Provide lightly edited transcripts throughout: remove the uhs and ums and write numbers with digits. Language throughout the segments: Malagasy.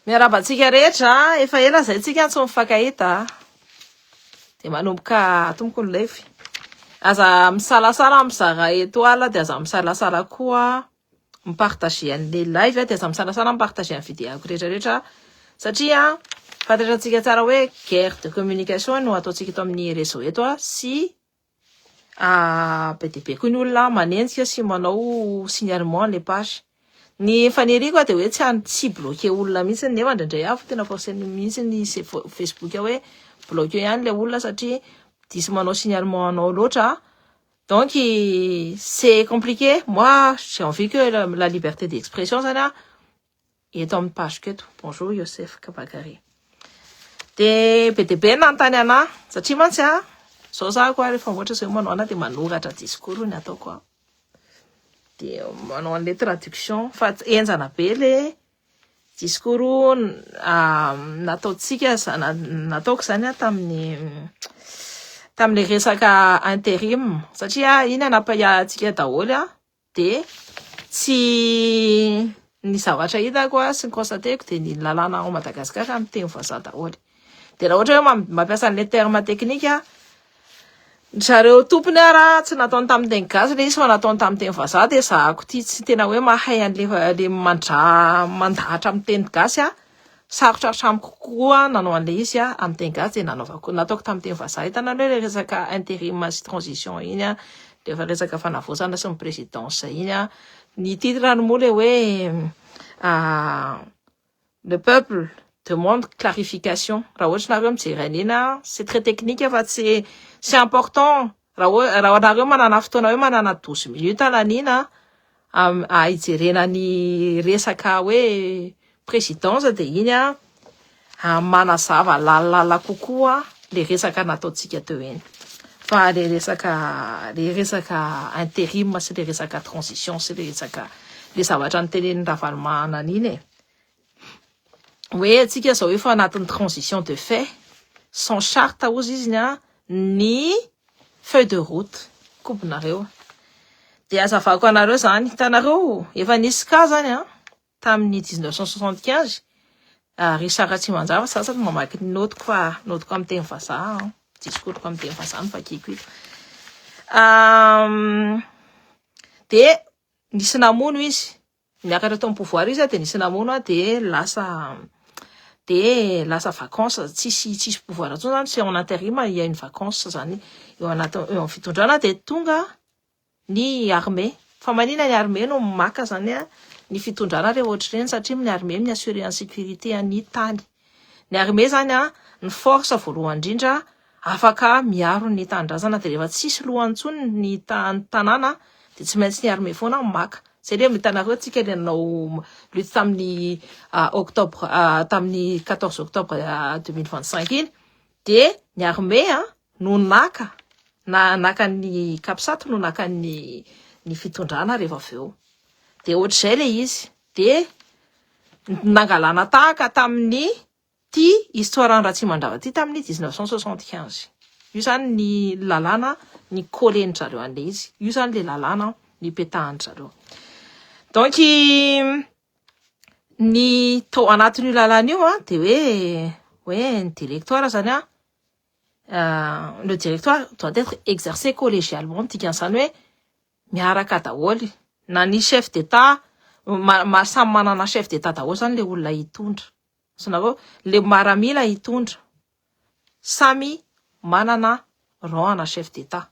Miarabantsika rehetra, efa ela zay tsika tsy mifankahita. De manomboka atomoko ny lefy. Aza misalasala mizaha étoile de aza misalasala koa mipartager an'le live de aza misalasala mipartager ny vidéoko rehetrarehetra satria fantatrantsika tsara hoe guerre de communication no ataontsika eto amin'ny réseau eto sy be de be koa ny olona manenjika sy manao signalement les pages. Ny faniriako de hoe tsy bloquer olona mihitsy nefa indraindray avy tena forceny mihitsy ny Facebook hoe bloquer ihany le olona satria disy manao signalement anao loatra. Donc c'est compliqué. Moi j'ai envie que la liberté d'expression zany eto amin'ny page keto. Bonjour Youssef Kabakari. De be de be nantany ana satria mantsy zao za koa rehefa ohatra zay manao ana de manoratra discours ny ataoko de manao an'le traduction fa enjana be le discours nataotsika nataoko zany tamin'ny resaka intérim satria iny anapahatsika daholo de tsy ny zavatra hitako sy ny constateko de ny lalàna ao Madagasikara amin'ny teny vazaha daholo. De raha ohatra hoe mampiasa an'le terme technique zareo tompony raha tsy nataony tamin'ny teny gasy le izy fa nataony tamin'ny teny vazaha de zahako ty tsy tena hoe mahay an'le mandahatra amin'ny teny gasy sarotrarotra amiko kokoa nanao an'le izy amin'ny teny gasy de nataoko tamin'ny teny vazaha. Hitanao hoe le resaka intérim sy transition iny de resaka fanavozana sy ny présidence iny ny titre ny moa le hoe le peuple demande clarification. Raha ohatra nareo mijery an'iny c'est très technique fa c'est important raha nareo manana fotoana hoe manana 12 minutes lanina hijerena ny resaka hoe présidence de iny manazava lalala kokoa le resaka nataotsika teo eny. Fa le resaka intérim sy le resaka transition sy le resaka le zavatra nytenen'ny Ravalomanana iny hoe atsika zao efa anatin'ny transition de fait sans charte ozy izy ny feuille de route kombinareo de azavako anareo zany hitanareo efa nisy ka zany tamin'ny 1975 Richard Tsimanjava sasany mamaky ny notiko fa notiko amin'ny teny vazaha discours ko amin'ny teny vazaha fakiko ito de nisy namono izy niakatra tao amin'ny pouvoir izy de nisy namono de lasa vacances tsisy pouvoir atsony zany c'est en intérim il y a une vacance zany eo amin'ny fitondrana de tonga ny armée fa manina ny armée no maka zany ny fitondrana rehefa ohatra reny satria ny armée ny assurer en sécurité ny tany. Ny armée zany ny force voalohany indrindra afaka miaro ny tanindrazana de rehefa tsisy lohantsony ny tanàna de tsy maintsy ny armée foana maka. C'est le mitanareo tsika le nanao lutte tamin'ny octobre tamin'ny 14 octobre 2025 iny de ny armée no naka ny Kapsato no naka ny fitondrana rehefa aveo de ohatr'izay le izy de nangalana tahaka tamin'ny histoire ny Ratsimandrava ty tamin'ny 1975. Io zany ny lalàna ny koleny zareo an'le izy. Io zany le lalàna ny petahany zareo. Donc ny tao anatin'io lalàna io de hoe ny directoire zany le directoire doit être exercé collégialement dikan'izany hoe miaraka daholo na ny chef d'état samy manana chef d'état daholo zany le olona hitondra sanareo le maramila hitondra samy manana rang na chef d'état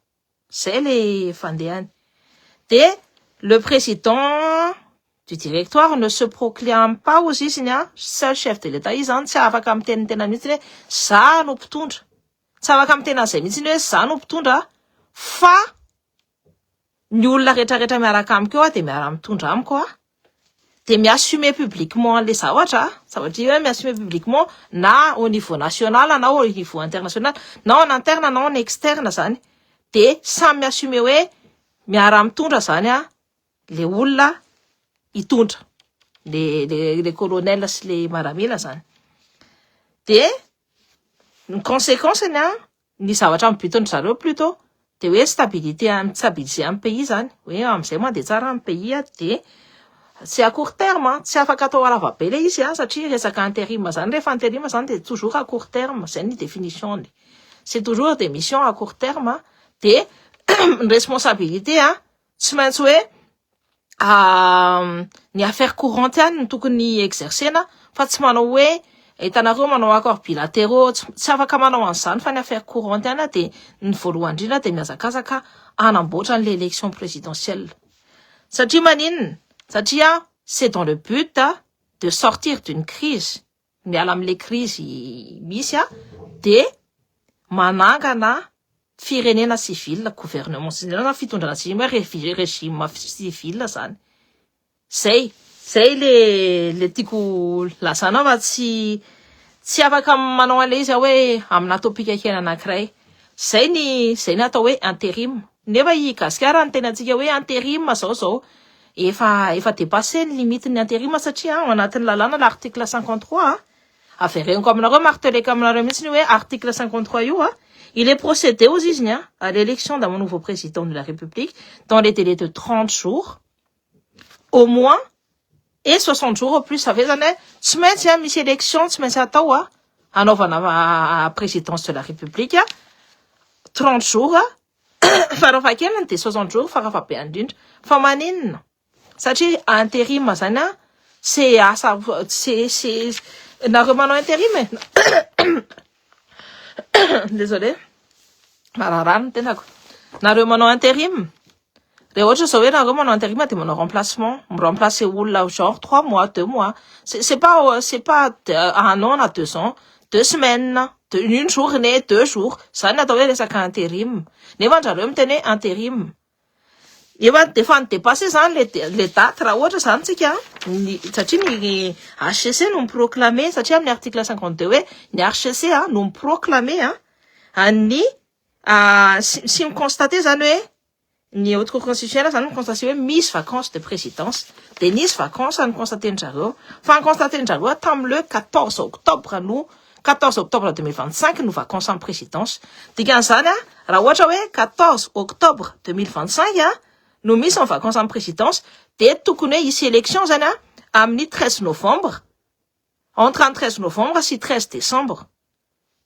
c'est le fandehany de le président du directoire ne se proclame pas aux izy seul chef de l'état izy zany tsy afaka amin'ny tenitena mihitsy hoe za no mpitondra tsy afaka amin'ny tena zay mihitsy hoe za no mpitondra fa ny olona rehetrarehetra miaraka amiko de miara mitondra amiko de mi-assumer publiquement les zavatra hoe mi-assumer publiquement na au niveau national na au niveau international na en interne na en externe zany de samy mi-assumer hoe miara mitondra zany le olona hitondra le colonel sy le maramila zany de ny conséquence ny zavatra mibitondra zareo plutôt de hoe stabilité amin'ny pays zany hoe amizay moa de tsara amin'ny pays de tsy à court terme, tsy afaka atao alava-be le izy satria resaka intérim zany rehefa intérim zany de toujours à court terme, zay ny définition-ny. C'est toujours des missions à court terme, de responsabilité tsy maintsy hoe ny affaires courantes ihany no tokony exercena fa tsy manao hoe hitanareo manao accords bilatéraux tsy afaka manao an'izany fa ny affaires courantes ihany de ny voalohany indrindra de miazakazaka anamboatra an'le élection présidentielle. Satria maninona? Satria c'est dans le but de sortir d'une crise, miala am'le crise misy de manangana firenena civile, gouvernement civil, fitondrana civil, régime civil zany. Zay le tiako lazana fa tsy afaka manao an'le izy hoe amina topika kely anankiray. Zay ny atao hoe intérim. Nefa i gasikara ny tenantsika hoe intérim zao efa dépassé ny limite ny intérim satria ao anatin'ny lalàna l'article 53 avereniko aminareo marteleko aminareo mihitsy hoe article 53 io il est procédé aux izy à l'élection d'un nouveau président de la République dans les délais de 30 jours au moins et 60 jours au plus. Ça fait zany tsy maintsy misy élection tsy maintsy atao anaovana présidence de la République 30 jours farafahakeliny de 60 jours farafahabe indrindra fa maninona satria intérim zany c'est nareo manao intérim désolé mararano ny tenako. Nareo manao intérim re ohatra zao hoe nareo manao intérim de manao remplacement, remplacer olona genre 3 mois 2 mois, c'est pas 1 an na 2 ans, 2 semaines, une journée, 2 jours, zany atao hoe resaka intérim. Nefa ndrareo miteny hoe intérim efa defa dépassé zany le date raha ohatra zany tsika satria ny HCC no proclamé satria amin'ny article 52 hoe ny HCC no proclamé ny si constaté zany hoe ny haute cour constitutionnelle zany constaté hoe misy vacances de présidence de nisy vacances ny constaté njareo fa ny constaté njareo tamin'ny le 14 octobre 2025 no vacances en présidence. Dikan'izany raha ohatra hoe 14 octobre 2025 no misy en vacances en présidence de tokony hoe isy élection zany amin'ny 13 novembre entre 13 novembre sy 13 décembre.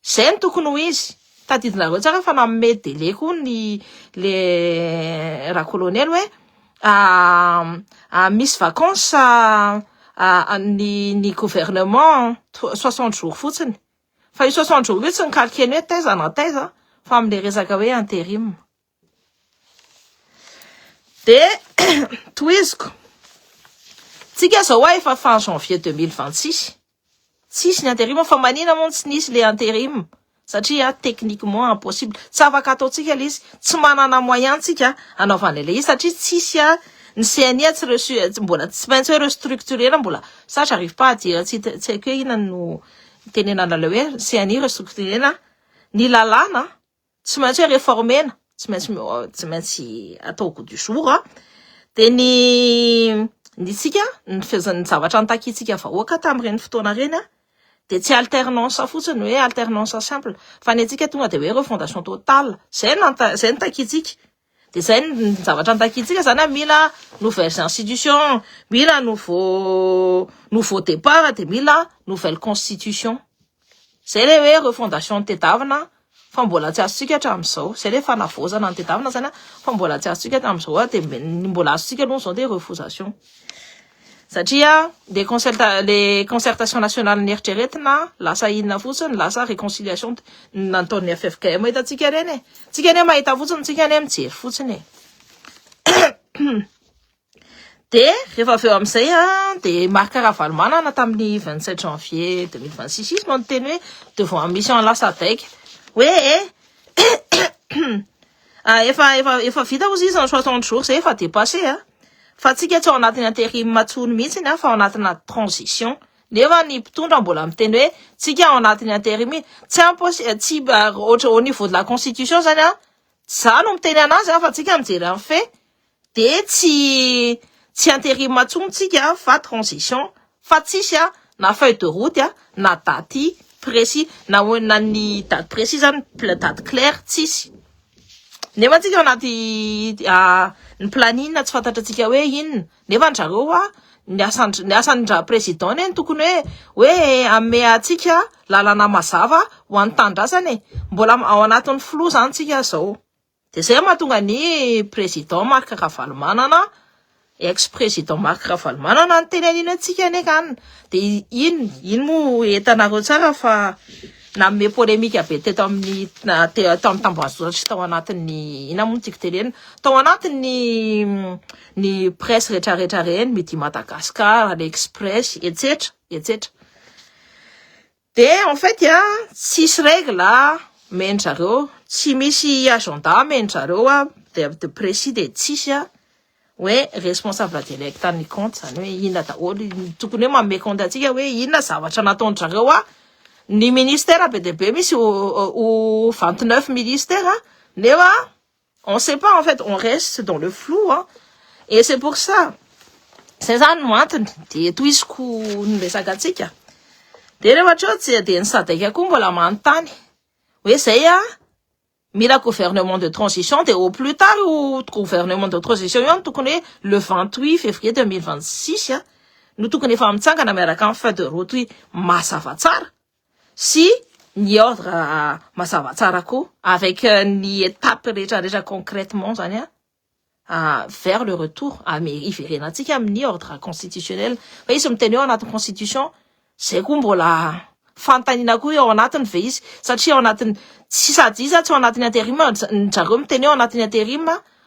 Zay ny tokony ho izy. Tadidinareo tsara fa nanome délai koa le raha colonel hoe misy vacances ny gouvernement 60 jours fotsiny. Fa io 60 jours io tsy nikalkeny hoe taiza na taiza fa am'le resaka hoe intérim. De toiziko tsika zao efa fin janvier 2026 tsisy ny intérim fa manina moa tsy nisy le intérim satria techniquement impossible tsy afaka ataotsika le izy tsy manana moyen tsika anaovana le izy satria tsisy ny CNI tsy mbola tsy maintsy hoe restructurer mbola ça j'arrive pas à dire tsy haiko hoe ina no tenenana le hoe CNI restructurer ny lalàna tsy maintsy hoe réformena tsy maintsy atao goût du jour de ny tsika ny fezan'ny zavatra antakitsika vahoaka tamin'ireny fotoana reny de tsy alternance fotsiny hoe alternance simple fa ny atsika tonga de hoe refondation totale zay ny takitsika de zay ny zavatra antakitsika zany mila nouvelles institutions, mila nouveau départ de mila nouvelle constitution. Zay le hoe refondation tetavina fa mbola tsy azontsika hatramin'izao. Zay le fanavozana ny tetavina zany fa mbola tsy azontsika hatramin'izao de mbola azontsika aloha zao de refondation. Satria les concertations nationales nieritreretina lasa inona fotsiny lasa réconciliation nataon'ny FFKM hitantsika reny tsika ne mahita fotsiny tsika ne mijery fotsiny de rehefa aveo amin'izay de Marc Ravalomanana tamin'ny 27 janvier 2026 no niteny hoe devant la mission Lassadec hoe efa vita ozy izy en 60 jours zay efa dépassé fa tsika tsy ao anatin'ny intérim matsony mihitsy fa ao anatina transition. Nefa ny mpitondra mbola miteny hoe tsika ao anatin'ny intérim tsy au niveau de la constitution zany za no miteny anazy fa tsika mijery amin'ny fait de tsy intérim matsony tsika fa transition fa tsisy na feuille de route na date précis na ny date précis zany date claire tsisy. Nefa tsika anaty ny planine tsy fantatratsika hoe inona nefa njareo ny asan'ny président eny tokony hoe ame atsika lalana mazava ho an'ny tandrasany mbola ao anatin'ny flou zany tsika zao. De zay mahatonga ny président Marc Ravalomanana, ex-président Marc Ravalomanana ny teny anina atsika ane kan. De ino mo etanareo tsara fa namme polémique be teto amin'ny tao tambazotra tao anatin'ny ina mo tiky tenena tao anatin'ny ny presse rehetrarehetra reny midi Madagascar, l'Express, etc. De en fait tsisy règle mendrareo, tsy misy agenda mendrareo de précis de tsisy hoe responsable direct ny compte zany hoe inona daholo tokony hoe manome compte atsika hoe inona zavatra nataondrareo ny ministère be de be misy au 29 ministères nefa on sait pas en fait, on reste dans le flou et c'est pour ça c'est zany no antony de toisiko ny resaka atsika de rehefa tsotsy de ny sadaka koa mbola manontany hoe zay mila gouvernement de transition de au plus tard ou gouvernement de transition io tokony hoe le 28 février 2026 no tokony efa mitsangana miaraka amin'ny feuille de route mazava tsara si ny ordre mazava tsara koa avec ny étape rehetrarehetra concrètement zany vers le retour iverenatsika amin'ny ordre constitutionnel fa izy miteny eo anatin'ny constitution zay koa mbola fantanina koa eo anatiny ve izy satria ao anatiny tsy sady izy tsy ao anatin'ny intérim zareo miteny eo anatin'ny intérim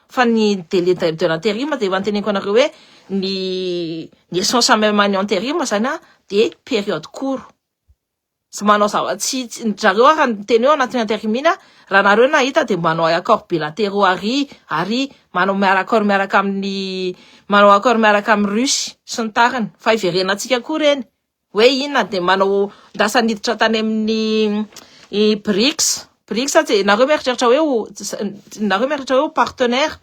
fa ny délai de l'intérim de efa noteneniko anareo hoe ny essence même ny intérim zany de période court sy manao tsy zareo raha miteny eo anatin'ny intérim iny raha nareo nahita de manao accord bilatéraux ary manao miaraka amin'ny Russie sy ny tariny fa iverenatsika koa reny hoe inona de manao ndasa niditra tany amin'ny BRICS de nareo mieritreritra hoe partenaire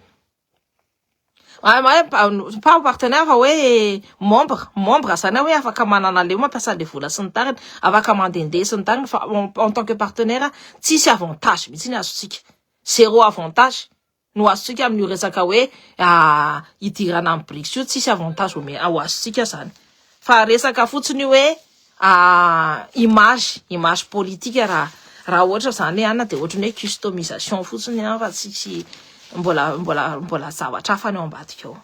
pas partenaire fa hoe membre zany hoe afaka manana le mampiasa le vola sy ny tariny afaka mandendeha sy ny tariny fa en tant que partenaire tsisy avantage mihitsy ny azontsika zéro avantage no azontsika amin'io resaka hoe idirana amin'ny BRICS io tsisy avantage ho azontsika zany fa resaka fotsiny hoe image politique raha ohatra zany ana de ohatra ny hoe customisation fotsiny fa tsisy mbola zavatra hafa ny ao ambadika ao.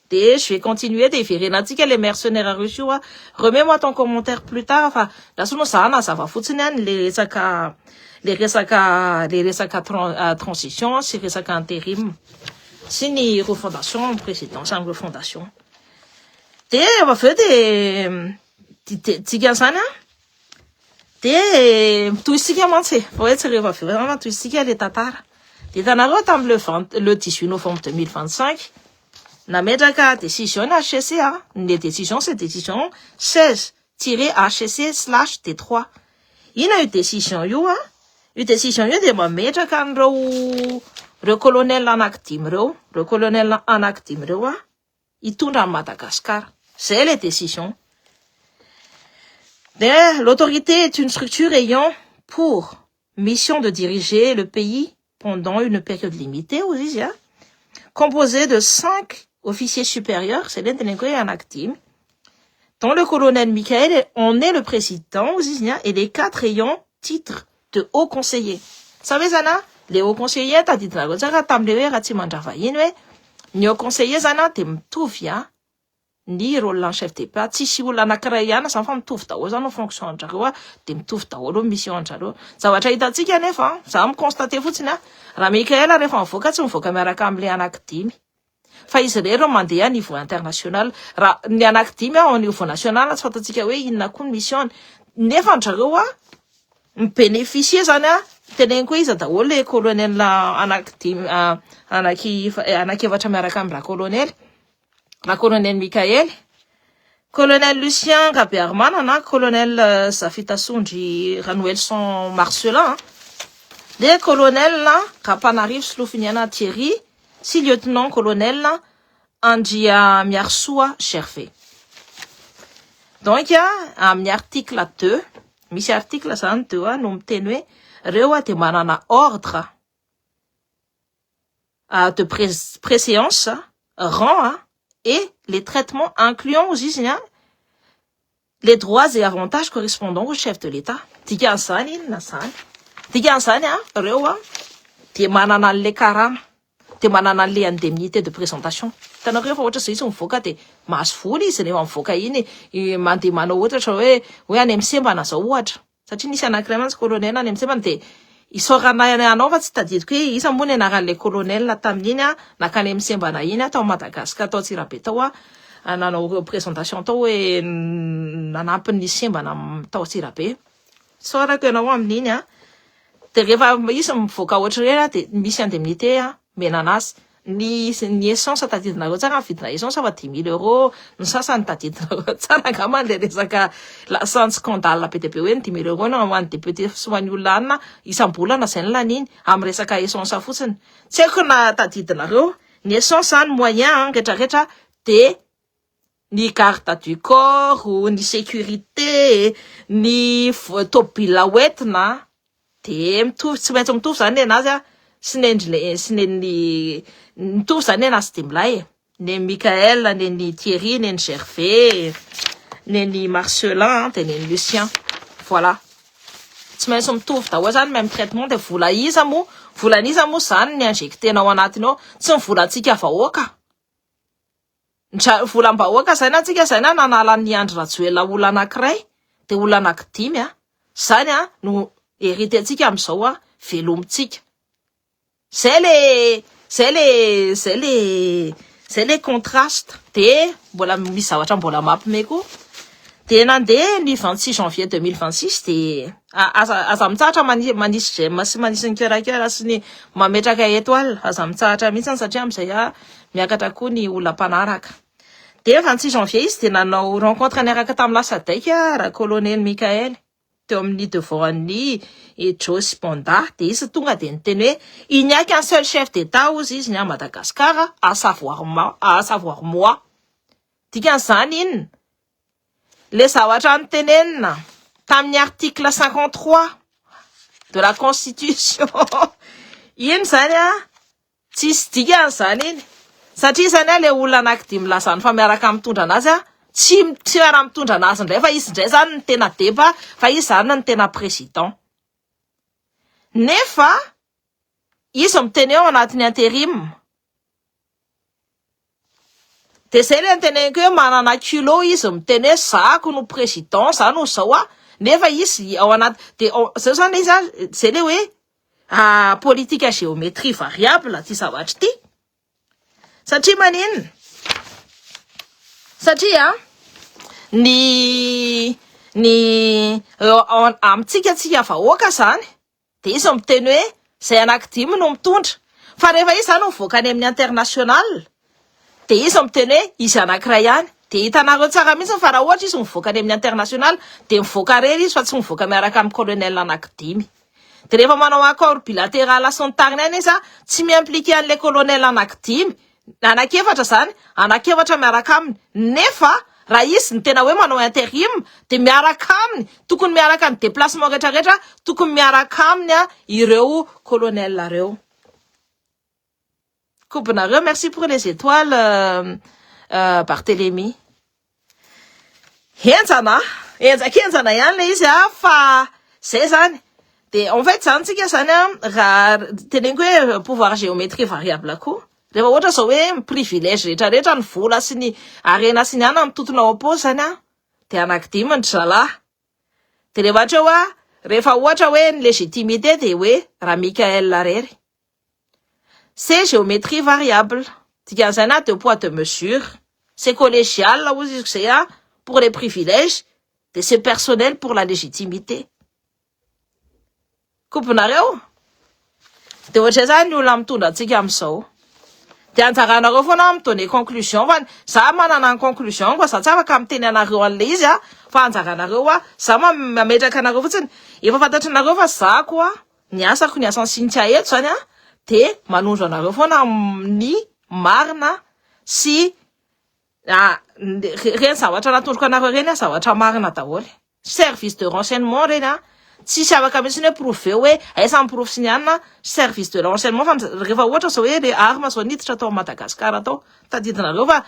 De je vais continuer de iverenatsika les mercenaires russes io remets-moi ton commentaire plus tard fa lasono zana zava fotsiny les resaka transition sy resaka intérim sy ny refondation présidence ny refondation de aveo de tsika zany de toisika mantsy fa hoe tsy rehefa aveo toisika le tantara de tanareo tamin'ny le 18 novembre 2025 nametraka décision HCC les décisions c'est décision 16-HCC/D3 ina io décision io de mametraka reo colonel anankidimy reo hitondra ny Madagascar c'est les décisions. L'autorité est une structure ayant pour mission de diriger le pays pendant une période limitée aussi, composée de 5 officiers supérieurs, c'est l'intérêt anactime, dont le colonel Michael en est le président aussi, et les 4 ayant titre de haut conseiller. Vous savez, Zana, les hauts conseillers, t'as dit de la gozara, tamlewe, ratimandravayinwe, ni haut conseiller, Zana, te mtoufia, ni rôle en chef d'État tsisy olona anankiray ihany zany fa mitovy daholo zany no fonction anjareo de mitovy daholo mission anjareo zavatra hitantsika nefa za miconstater fotsiny raha Mikaela rehefa mivoaka tsy mivoaka miaraka am'le anankidimy fa izy reo mandeha niveau international raha ny anankidimy au niveau national tsy fantatsika hoe inona koa ny mission nefa anjareo mibénéficier zany teneniko hoe izy daholo le colonel anankidimy anankefatra miaraka am'la colonel la colonel Michael, colonel Lucien Gabiarman, colonel Zafita Sondry Ranuelson Marcelin, des colonels Kapanarif Slofiniana Thierry, si lieutenant colonel Andjia Miarsoua Cherfé. Donc, il y a un article 2, mis article 2, nous m'tenue, rewa te manana ordre de préséance, rang, et les traitements incluant izy zany les droits et avantages correspondant au chef de l'État. Dikan'izany inona zany? Dikan'izany reo de manana an'le karana, de manana an'le indemnité de présentation. Hitanareo fa ohatra zay izy mivoaka de mahazo vola izy rehefa mivoaka iny mandeha manao ohatra hoe any amin'ny sembana zao ohatra. Satria nisy anankiray mantsy colonel any amin'ny sembana de isorana anao fa tsy tadidiko hoe isa moa ny anaran'le colonel tamin'iny nakany amin'ny sembana iny tao Madagasikara tao Tsirabe tao nanao présentation tao hoe nanampin'ny sembana tao Tsirabe. Sorako ianao amin'iny de rehefa izy mivoaka ohatra reny de misy indemnité mena anazy. Ny essence tadidinareo tsara vidina essence fa 10 000 €, ny sasany tadidinareo tsara angamba le resaka lasan'ny scandale be dia be hoe 10 000 € no ho an'ny député sy ho an'ny olona anina isam-bolana zay ny laniny amin'ny resaka essence fotsiny. Tsy haiko na tadidinareo ny essence zany moyen rehetrarehetra de ny garde du corps, ny sécurité, ny tobila hoentina de mitovy, tsy maintsy mitovy zany anazy sy ny mitovy zany anazy de milay ny Michael, ny Thierry, ny Gervais, ny Marcelin de ny Lucien. Voilà, tsy maintsy mitovy daholo zany même traitement de vola iza moa zany ny injectenao anatiny ao, tsy ny volantsika vahoaka. Volam-bahoaka zay na tsika zay na nanala ny Andry Rajoelina olona anankiray de olona anankidimy zany no hérité-tsika amizao velomitsika. Zay le contraste de mbola misy zavatra mbola mampime koa. De nandeha ny 26 janvier 2026 de aza mitsahatra manisy gemme sy manisy ny cœur sy ny mametraka étoile, aza mitsahatra mihitsy satria amizay miakatra koa ny olona mpanaraka. De 26 janvier izy de nanao rencontre niaraka tamin'ny Lasadaiky ra colonel Michael teo amin'ny devant-ny Josi Banda de izy tonga de niteny hoe il n'y a qu'un seul chef d'État ozy izy à Madagascar à savoir moi. Dikan'izany inona? Le zavatra nitenenina tamin'ny article 53 de la constitution iny zany tsisy dikan'izany iny satria zany le olona anankidimy lazany fa miaraka mitondra anazy tsy miara mitondra anazy ndray fa izy ndray zany ny tena deba fa izy zany ny tena président. Nefa izy miteny eo anatin'ny intérim de zay le niteneniko hoe manana culot izy miteny hoe zako no président zany no zao nefa izy ao anaty de zao zany izy zay le hoe politique à géométrie variable ty zavatra ty. Satria maninona? Satria ny amitsika vahoaka zany de izy miteny hoe zay anankidimy no mitondra fa rehefa izy zany mivoaka any amin'ny international de izy miteny hoe izy anankiray ihany. De hitanareo tsara mihitsy fa raha ohatra izy mivoaka any amin'ny international de mivoaka rery izy fa tsy mivoaka miaraka amin'ny colonel anankidimy. De rehefa manao accord bilatéral sy ny tariny any izy tsy mi-impliqué an'le colonel anankidimy anakefatra zany, anakefatra miaraka aminy. Nefa raha izy ny tena hoe manao intérim de miaraka aminy, tokony miaraka ny déplacement rehetrarehetra, tokony miaraka aminy ireo colonel reo. Coupenareo, merci pour les étoiles Barthélémy. Enjana ihany le izy fa zay zany. De en fait zany tsika zany raha teneniko hoe pouvoir géométrie variable koa. Rehefa ohatra zao hoe privilège rehetrarehetra ny vola sy ny arena sy ny ana mitotona ao am-paosy zany de anankidimy ny zalahy. De rehefa ohatra hoe ny légitimité de hoe raha Michael rery. C'est géométrie variable. Dikan'izany deux poids deux mesures. C'est collégial là ozy c'est pour les privilèges de c'est personnel pour la légitimité. Coupenareo. De ohatra zany olona mitondra antsika amizao. De anjaranareo foana mitone conclusion fa za manana ny conclusion fa za tsy afaka miteny anareo an'le izy fa anjaranareo za mametraka anareo fotsiny efa fantatranareo fa za koa ny asako ny asan'ny Cynthia eto zany de manondro anareo foana ny marina sy reny zavatra natondroko anareo reny zavatra marina daholo. Service de renseignement reny tsy afaka mihitsy hoe prouvé hoe aiza miprofy sy ny anina service de renseignement fa rehefa ohatra zao hoe le arma zao niditra atao Madagascar atao tadidinareo fa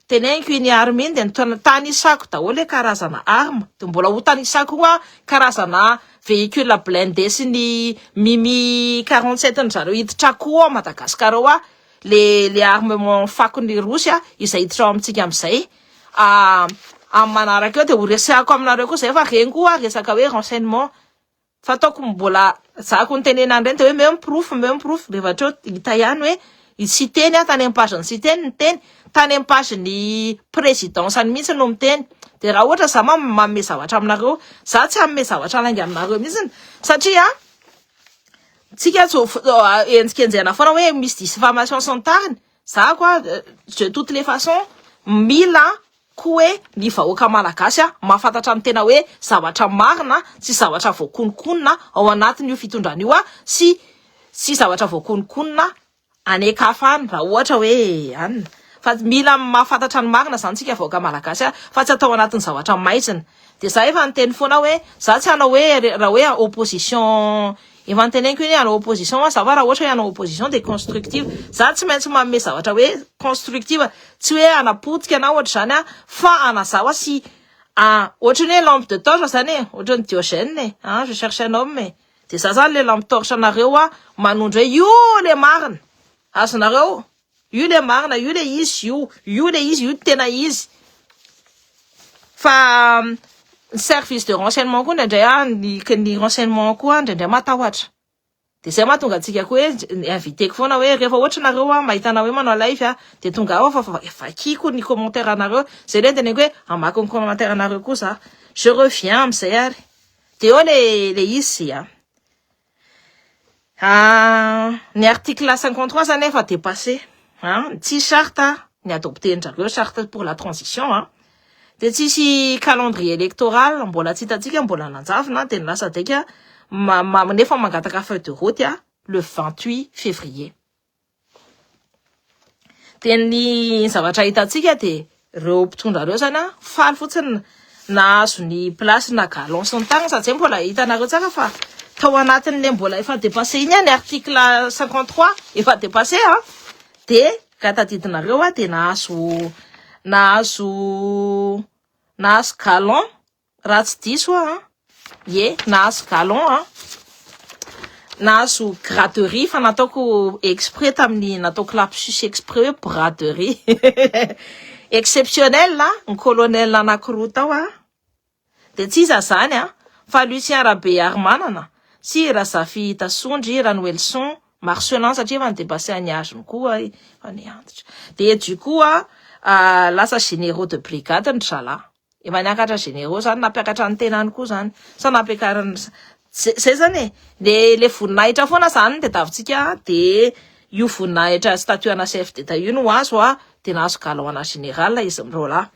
teneniko iny army iny de tanisako daholo le karazana arme de mbola ho tanisako koa karazana véhicule blindé sy ny Mimi 47 ny zareo hiditra koa Madagasikara oa le armement fako ny Rosia izay hiditra amintsika amizay amin'ny manaraka eo de ho resako aminareo koa zay fa reny koa resaka hoe renseignement fataoko mbola zako nytenena andreny de hoe même proof rehefa treo hita ihany hoe sy teny tany ampage ny sy teny ny teny tany ampage ny présidence any mihitsy no miteny de raha ohatra za manome zavatra aminareo za tsy hanome zavatra langy aminareo mihitsy satria tsika enjikenjena foana hoe misy diffamation sy ny tariny za koa de toutes les façons mila koa hoe ny vahoaka malagasy mahafantatra ny tena hoe zavatra marina sy zavatra voakonokonona ao anatin'io fitondran'io sy zavatra voakonokonona anekafany raha ohatra hoe anina fa mila mahafantatra ny marina zany tsika vahoaka malagasy fa tsy atao anatin'ny zavatra maizina de za efa nyteny foana hoe za tsy hanao hoe raha hoe opposition efa nyteneniko iny hanao opposition za fa raha ohatra hoe hanao opposition de constructive za tsy maintsy manome zavatra hoe constructive tsy hoe anapotika na ohatra zany fa anazawa sy ohatra hoe lampe de torche zany ohatra ny Diogène je cherche un homme de za zany le lampe torche anareo manondro hoe io le marina azonareo io le marina io le izy io le izy io tena izy fa service de renseignement koa ndraindray ny renseignement koa ndraindray matahotra de zay mahatonga antsika koa hoe inviteko foana hoe rehefa ohatra nareo mahitana hoe manao live de tonga ao fa vakiko ny commentaire anareo zay le teneniko hoe amako ny commentaire anareo koa za je reviens amizay ary de eo le izy ny article 53 zany efa dépassé tsy charte ny adopten'jareo charte pour la transition de tsisy calendrier électoral mbola tsy hitatsika mbola nanjavina de lasa deka nefa mangataka feuille de route le 28 février de ny zavatra hitatsika de reo mpitondra reo zany faly fotsiny nahazo ny place na galon sy ny tagna sady zay mbola hitanareo tsaka fa tao anatin'le mbola efa dépassé iny ny article 53 efa dépassé de katadidinareo de nahazo galon raha tsy diso nahazo galon nahazo graderie fa nataoko exprès tamin'ny nataoko lapsus exprès hoe braderie exceptionnel ny colonel anankiroa tao de tsy iza zany fa Lucien Rabé Armanana sy Razafy Tasondry Ranouelson Marcelin satria efa dépassé any azony koa fa ny antitra de du coup lasa généraux de brigade ny zala efa niakatra généraux zany nampiakatra ny tenany koa zany sa nampiakarany zay zany le voninahitra foana zany de davitsika de io voninahitra statuana chef d'état io no azo de nahazo galon général izy amrola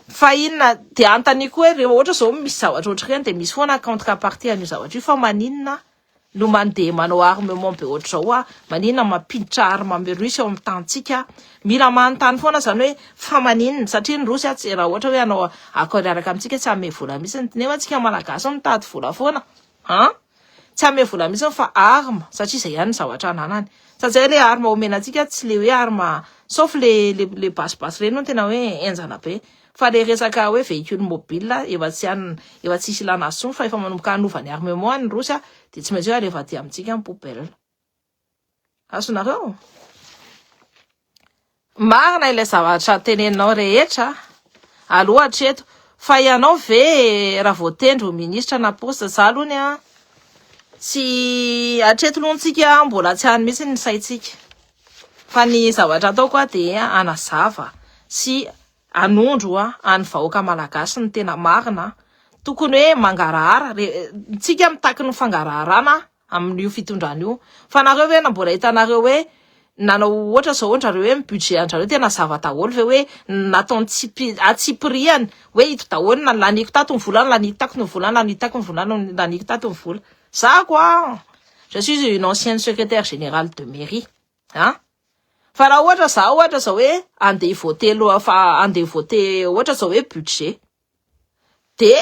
fa inona de antany koa rehefa ohatra zao misy zavatra ohatra reny de misy foana contrepartie an'io zavatra io fa maninona no mandeha manao armement be ohatra zao maninona mampiditra arme ame Russie ao amin'ny tantsika mila manontany foana zany hoe fa maninona satria ny Russie tsy raha ohatra hoe anao accord araka amitsika tsy ame vola mihitsy nefa antsika malagasy mitady vola foana tsy ame vola mihitsy fa arme satria zay ihany zavatra ananany satria le arme omenantsika tsy le hoe arme sauf le basse reny no tena hoe enjana be fa le resaka hoe véhicule mobile efa tsy isy ilana azy fa efa manomboka hanovany armement ny Russia de tsy maintsy hoe rehefa ty amitsika ny poubelle azonareo marina ilay zavatra teneninao rehetra aloha hatreto fa ianao ve raha voatendry ministra na poste za alohany tsy hatreto lohanytsika mbola tsy hany mihitsy ny saitsika fa ny zavatra ataoko de anazava sy anondro any vahoaka malagasy ny tena marina tokony hoe mangarahara tsika mitaky ny fangaraharaana amin'io fitondrana io fa nareo hoe na mbola hitanareo hoe nanao ohatra zao ondrareo hoe budget andrareo tena zava daholo ve hoe natao atsipiriany hoe ito daholo na laniko tato ny vola laniko tako ny vola laniko tako ny vola laniko tato ny vola za quoi je suis une ancienne secrétaire générale de mairie fa raha ohatra zao hoe andeha voter ohatra zao hoe budget de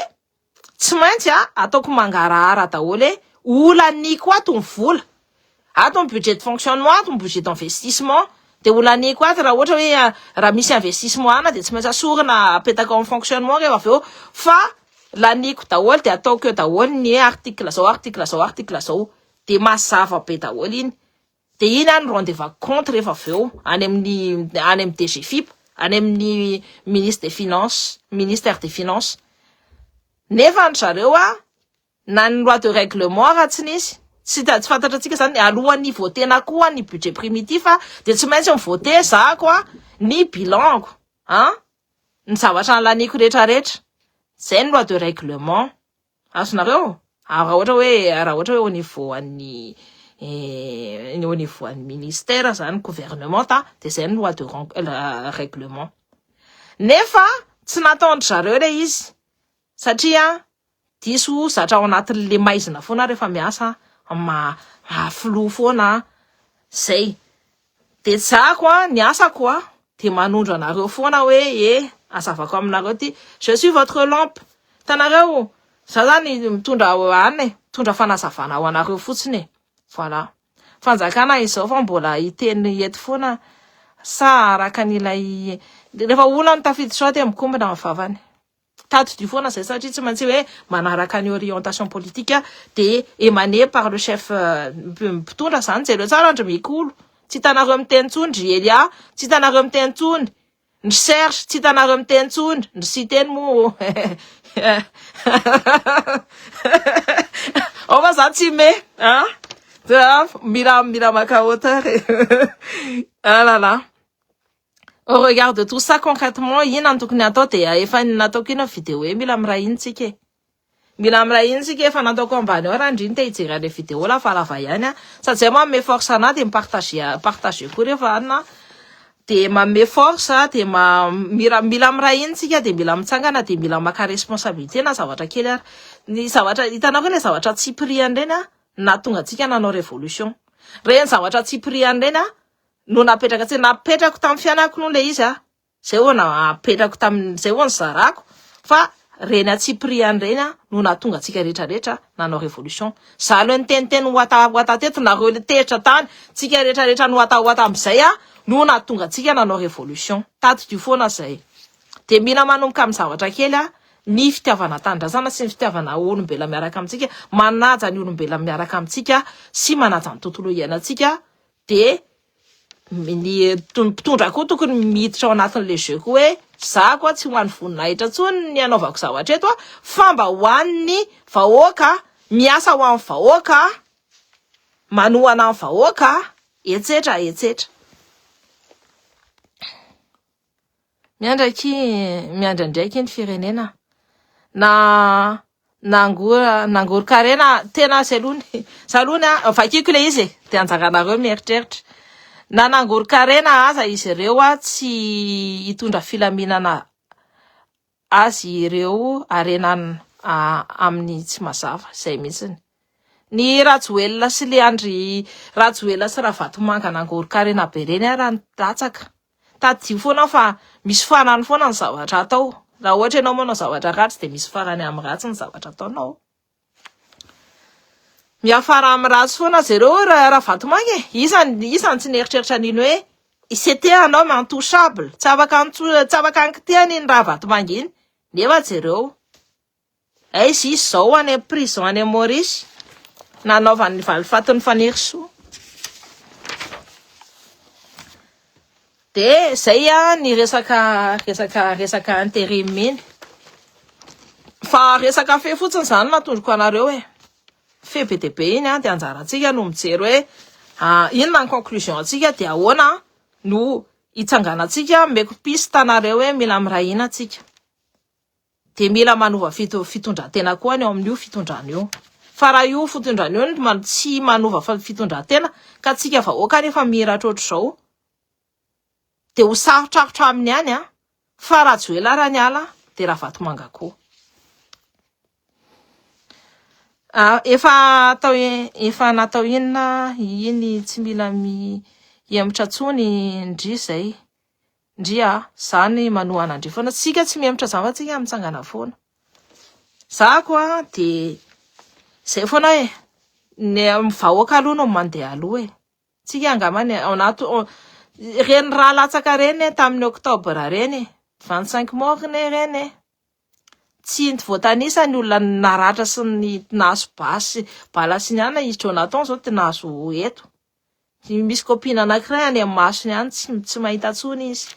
tsy maintsy ataoko mangarahara daholo hoe olaniko ato ny vola ato ny budget de fonctionnement ato ny budget d'investissement de olaniko aty raha ohatra hoe raha misy investissement ana de tsy maintsy asorina apetaka en fonctionnement rehefa avy eo fa laniko daholo de ataoko eo daholo ny article zao de mazava be daholo iny de iny any rendez-vous compte rehefa avy eo any amin'ny DGFIP any amin'ny ministère des finances nefa ny zareo na ny loi de règlement raha tsy nisy tsy fantatra atsika zany alohan'ny votena koa ny budget primitif de tsy maintsy mivote zako ny bilanko ny zavatra laniko rehetrarehetra zay ny loi de règlement azonareo raha ohatra hoe au niveau an'ny ministère zany gouvernement de zay ny loi de règlement nefa tsy nataondry zareo le izy satria diso zatra ao anatin'le maizina foana rehefa miasa maflo foana zay de zako ny asako de manondro anareo foana hoe azavako aminareo ty je suis votre lampe tanareo za zany mitondra mitondra fanazavana ho anareo fotsiny voilà fanjakana izao fa mbola iteny eto foana sa araka an'ilay rehefa olana tafidy soa ty mikombina mavavany tato du foana zay satria tsy maintsy hoe manaraka ny orientation politique de émané par le chef mpitondra zany jereo tsara andro mikolo tsy hitanareo miteny tsony ry Elia tsy hitanareo miteny tsony ny Serge tsy hitanareo miteny tsony ny siteny mo fa za tsy me mila maka hauteur au regard de tout ça concrètement ina ny tokony atao de efa nataoko ina vidéo mila miray iny tsika efa nataoko ambany ao raha ndriny te hijery an'le vidéo la fa lava ihany sady zay manome force ana de mipartager koa rehefa ana de manome force de mila miray iny tsika de mila mitsangana de mila maka responsabilité na zavatra kely ary ny zavatra hitanao le zavatra tsy priany reny na tonga tsika nanao révolution reny zavatra tsy priany reny no napetraka tsy napetrako tamin'ny fianako no le izy zay ho napetrako zay ho ny zarako fa reny tsy priany reny no natonga tsika rehetrarehetra nanao révolution za lo niteniteny wata teto nareo le tehitra tany tsika rehetrarehetra no wata amizay no natonga tsika nanao révolution tato du foana zay de mila manomboka amin'ny zavatra kely ny fitiavana tandrazana sy ny fitiavana olombela miaraka amitsika manaja ny olombela miaraka amitsika sy manaja ny tontolo iainantsika de ny mpitondra koa tokony miditra ao anatin'le jeu koa hoe za koa tsy ho an'ny voninahitra tsony ny anaovako zavatra eto fa mba ho an'ny vahoaka miasa ho amin'ny vahoaka manohana amin'ny vahoaka etsetra miandraindraiky ny firenena na nangoro-karena tena salony vakiko le izy de anjaranareo mieritreritra na nangoro-karena aza izy ireo tsy hitondra filaminana azy ireo arenana amin'ny tsy mazava zay mihitsiny ny Rajoelina sy Leandry Rajoelina sy Ravatomanga nangoro-karena be reny raha nitatsaka tadio foana fa misy farany foana ny zavatra atao raha ohatra ianao manao zavatra ratsy de misy farany amin'ny ratsy ny zavatra ataonao miafara amin'ny ratsy foana zareo Ravatomanga isany tsy neritreritra an'iny hoe c'était un homme intouchable tsy afaka ankitehany ny Ravatomanga iny nefa zareo izy zao any prison any Maurice nanaovany valifatiny fanerisoa de zay ny resaka intérim iny fa resaka fe fotsiny zany natondroko anareo fe be de be iny de anjaratsika no mijery hoe inona ny conclusion atsika de ahoana no itsanganatsika meko piste tanareo hoe mila miray ina atsika de mila manova fitondratena koa ny ao amin'io fitondrana io fa raha io fitondrana io tsy manova fitondratena ka tsika vahoaka rehefa miratra ohatr'izao de ho sarotrarotra amin'ny any fa Rajoelina raha ny ala de Ravatomanga koa efa natao inona iny tsy mila miemitra tsony ndry zay ndria zany manohana ndry foana tsika tsy miemitra zany fa tsika mitsangana foana zako de zay foana ny vahoaka aloha no mandeha aloha tsika angamany reny raha latsaka reny tamin'ny octobre reny 25 morne reny tsy ny voatanisa ny olona naratra sy ny naso basy bala sy niana izy Jonathan zao ty naso eto misy copine anankiray any amin'ny masony any tsy mahita tsony izy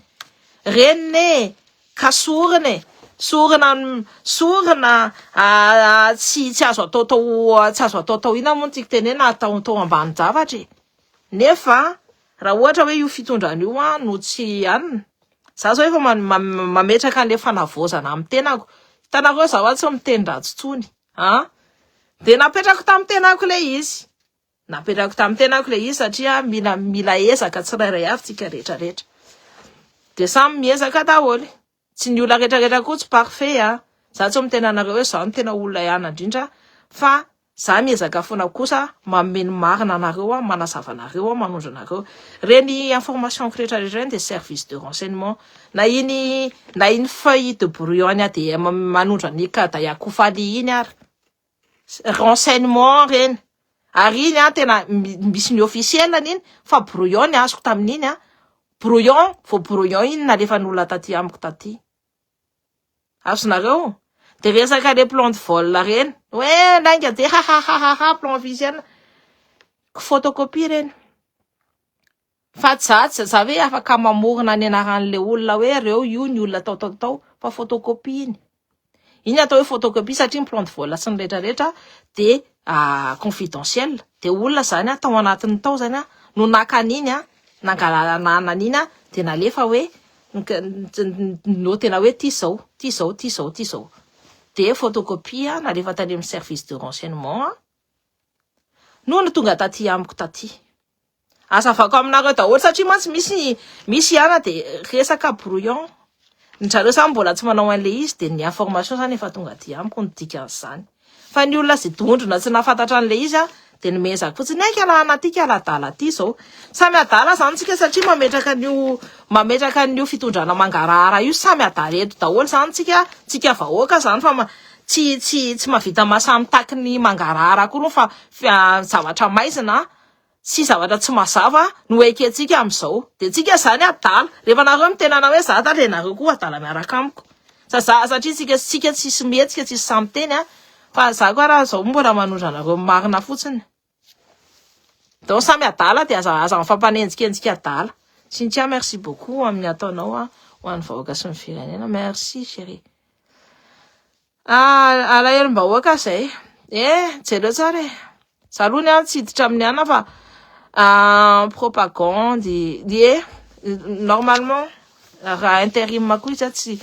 reny ka sorina tsy azo atao ina moa tsika tenena atao ambany zavatra nefa raha ohatra hoe io fitondrana io no tsy anina za zao efa mametraka an'le fanavozana amin'ny tenako tanako zaho tsy mitendratso tsony de napetrako tamin'ny tenako le izy satria mila ezaka tsirairay avy tsika rehetrarehetra de samy miezaka daholo tsy ny olona rehetrarehetra koa tsy parfait za tsy mitena anareo hoe za no tena olona ihany indrindra fa za miezaka foana kosa mameno marina anareo manazava anareo manondro anareo reny information rehetrarehetra reny de service de renseignement na iny feuille de brouillon de manondro any kada yakofaly iny ary renseignement reny ary iny tena misy ny officiel iny fa brouillon azoko tamin'iny brouillon iny nalefan'olona taty amiko taty azonareo de resaka le plan de vol reny hoe lainga de plan officiel photocopie reny fa tsy za hoe afaka mamorona ny anaran'le olona hoe reo io ny olona tao fa photocopie iny atao hoe photocopie satria ny plan de vol sy ny rehetrarehetra de confidentiel de olona zany atao anatin'ny tao zany no nakan'iny nangalanana an'iny de nalefa hoe no tena hoe ty zao de photocopie nalefa tany amin'ny service de renseignement no tonga taty amiko taty azavako aminareo daholo satria mantsy misy ihana de resaka brouillon ny zareo samy mbola tsy manao an'le izy de ny information zany efa tonga aty amiko ny dikan'izany fa ny olona zay dondrona tsy nafantatra an'le izy de nomezako fotsiny alana aty aladala aty zao samy adala zany tsika satria mametraka an'io fitondrana mangarahara io samy adala eto daholo zany tsika vahoaka zany fa tsy mavita masamy taky ny mangarahara koa fa zavatra maizina sy zavatra tsy mazava no eketsika am'izao de tsika zany adala rehefa nareo mitenana hoe za le nareo koa adala miaraka amiko satria tsika tsisy mihetsika tsisy samy teny fa za koa raha zao mbola manondra anareo marina fotsiny donc samy adala de aza mifampanenjikenzika adala Cynthia merci beaucoup amin'ny ataonao ho an'ny vahoaka sy ny firenena merci chérie alahelo mba hoaka zay jereo tsara salony tsy hiditra amin'ny ana fa propagande normalement raha intérim koa izy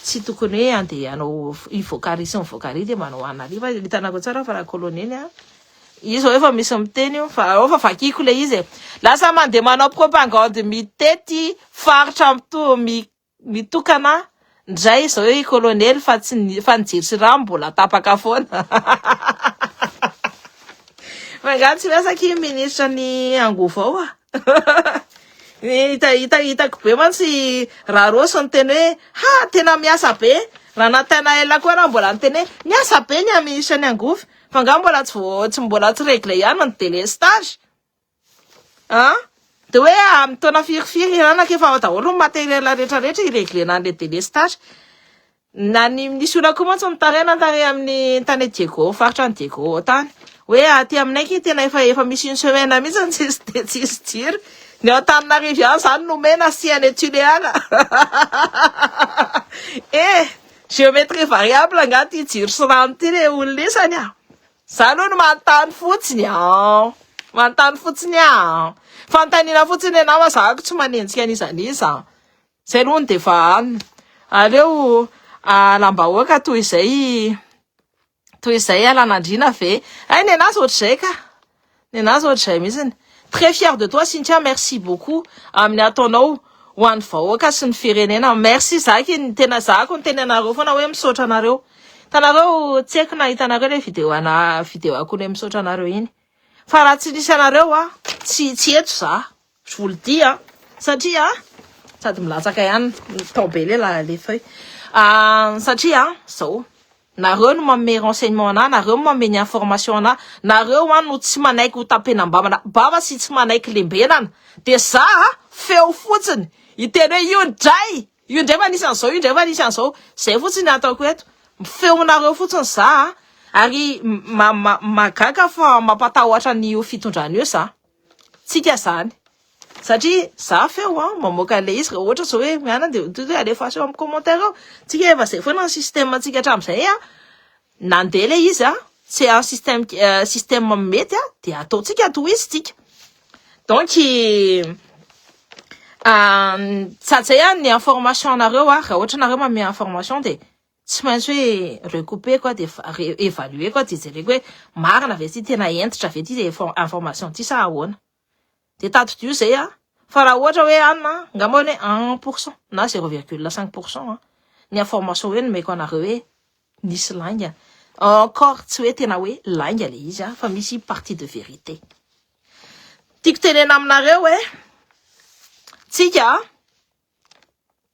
tsy tokony hoe andeha anao ivokary sy mivokary de manao anariva hitanako tsara fa raha colonely izy efa misy miteny fa vakiko le izy lasa mandeha manao propagande mitety faritra mitokana ndray zao hoe colonely fa nijery sy raha mbola tapaka foana mangatsy miasaky ministra ny angovo ao hitako be mantsy raha rosy ny teny hoe tena miasa be raha natena ela koa raha mbola nyteny hoe miasa be ny ministra ny angovo fa nga mbola tsy regle ihany ny délestage de hoe amin'ny taona firifiry anaka efa daholo ny matériel rehetrarehetra ireglena an'le délestage na nisy olona koa mantsy nitarena amin'ny tany Diego faritra ny Diego tany hoe aty aminay tena efa misy une semaine mihitsy tsisy jiro ny ao Antananarivo ihany zany nomena siany Tuléala géométrie variable angaty jiro sy rano ty le olona isany zany no manontany fotsiny fantanina fotsiny ianao zahako tsy manenjika an'izaniza zay aloha de fa aleo lambahoaka toy izay alanandrina ve ny anazy ohatr'izay mihitsy très fier de toi Cynthia merci beaucoup amin'ny ataonao ho an'ny vahoaka sy ny firenena merci zaky ny tena zahako ny teny anareo foana hoe misaotra anareo tanareo tsy haiko na hitanareo le vidéo ako le misaotra anareo iny fa raha tsy nisy anareo tsy eto za je vous le dis satria sady milatsaka ihany tao be le feuille satria zao nareo no manome renseignement ana, nareo no manome ny information ana, nareo no tsy manaiky ho tapenam-bava, bava sy tsy manaiky lembenana. De za feo fotsiny, iteny hoe io ndray manisan'izao, io ndray manisan'izao. Zay fotsiny ataoko eto. Feo nareo fotsiny za, ary magaga fa mampatahotra ny fitondrana io za. Tsika zany. Satria za feo mamoaka le izy, ohatra zao hoe miana de alefaso amin'ny commentaire ao. Tsika efa zay foana ny système tsika hatramin'izay nandeha le izy c'est un système mety de ataotsika tohizitsika. Donc tsatsay ny information nareo raha ohatra nareo manome information de tsy maintsy hoe recouper quoi, de évaluer quoi, de jereko hoe marina ve ty tena entitra ve ty information ty sa ahoana. De tato-dio zay fa raha ohatra hoe anina ngamba hoe 1% na 0,5% ny information hoe nomeko anareo hoe nisy laingana. Encore tsy hoe tena hoe lainga le izy fa misy partie de vérité. Tiako tenena aminareo hoe tsika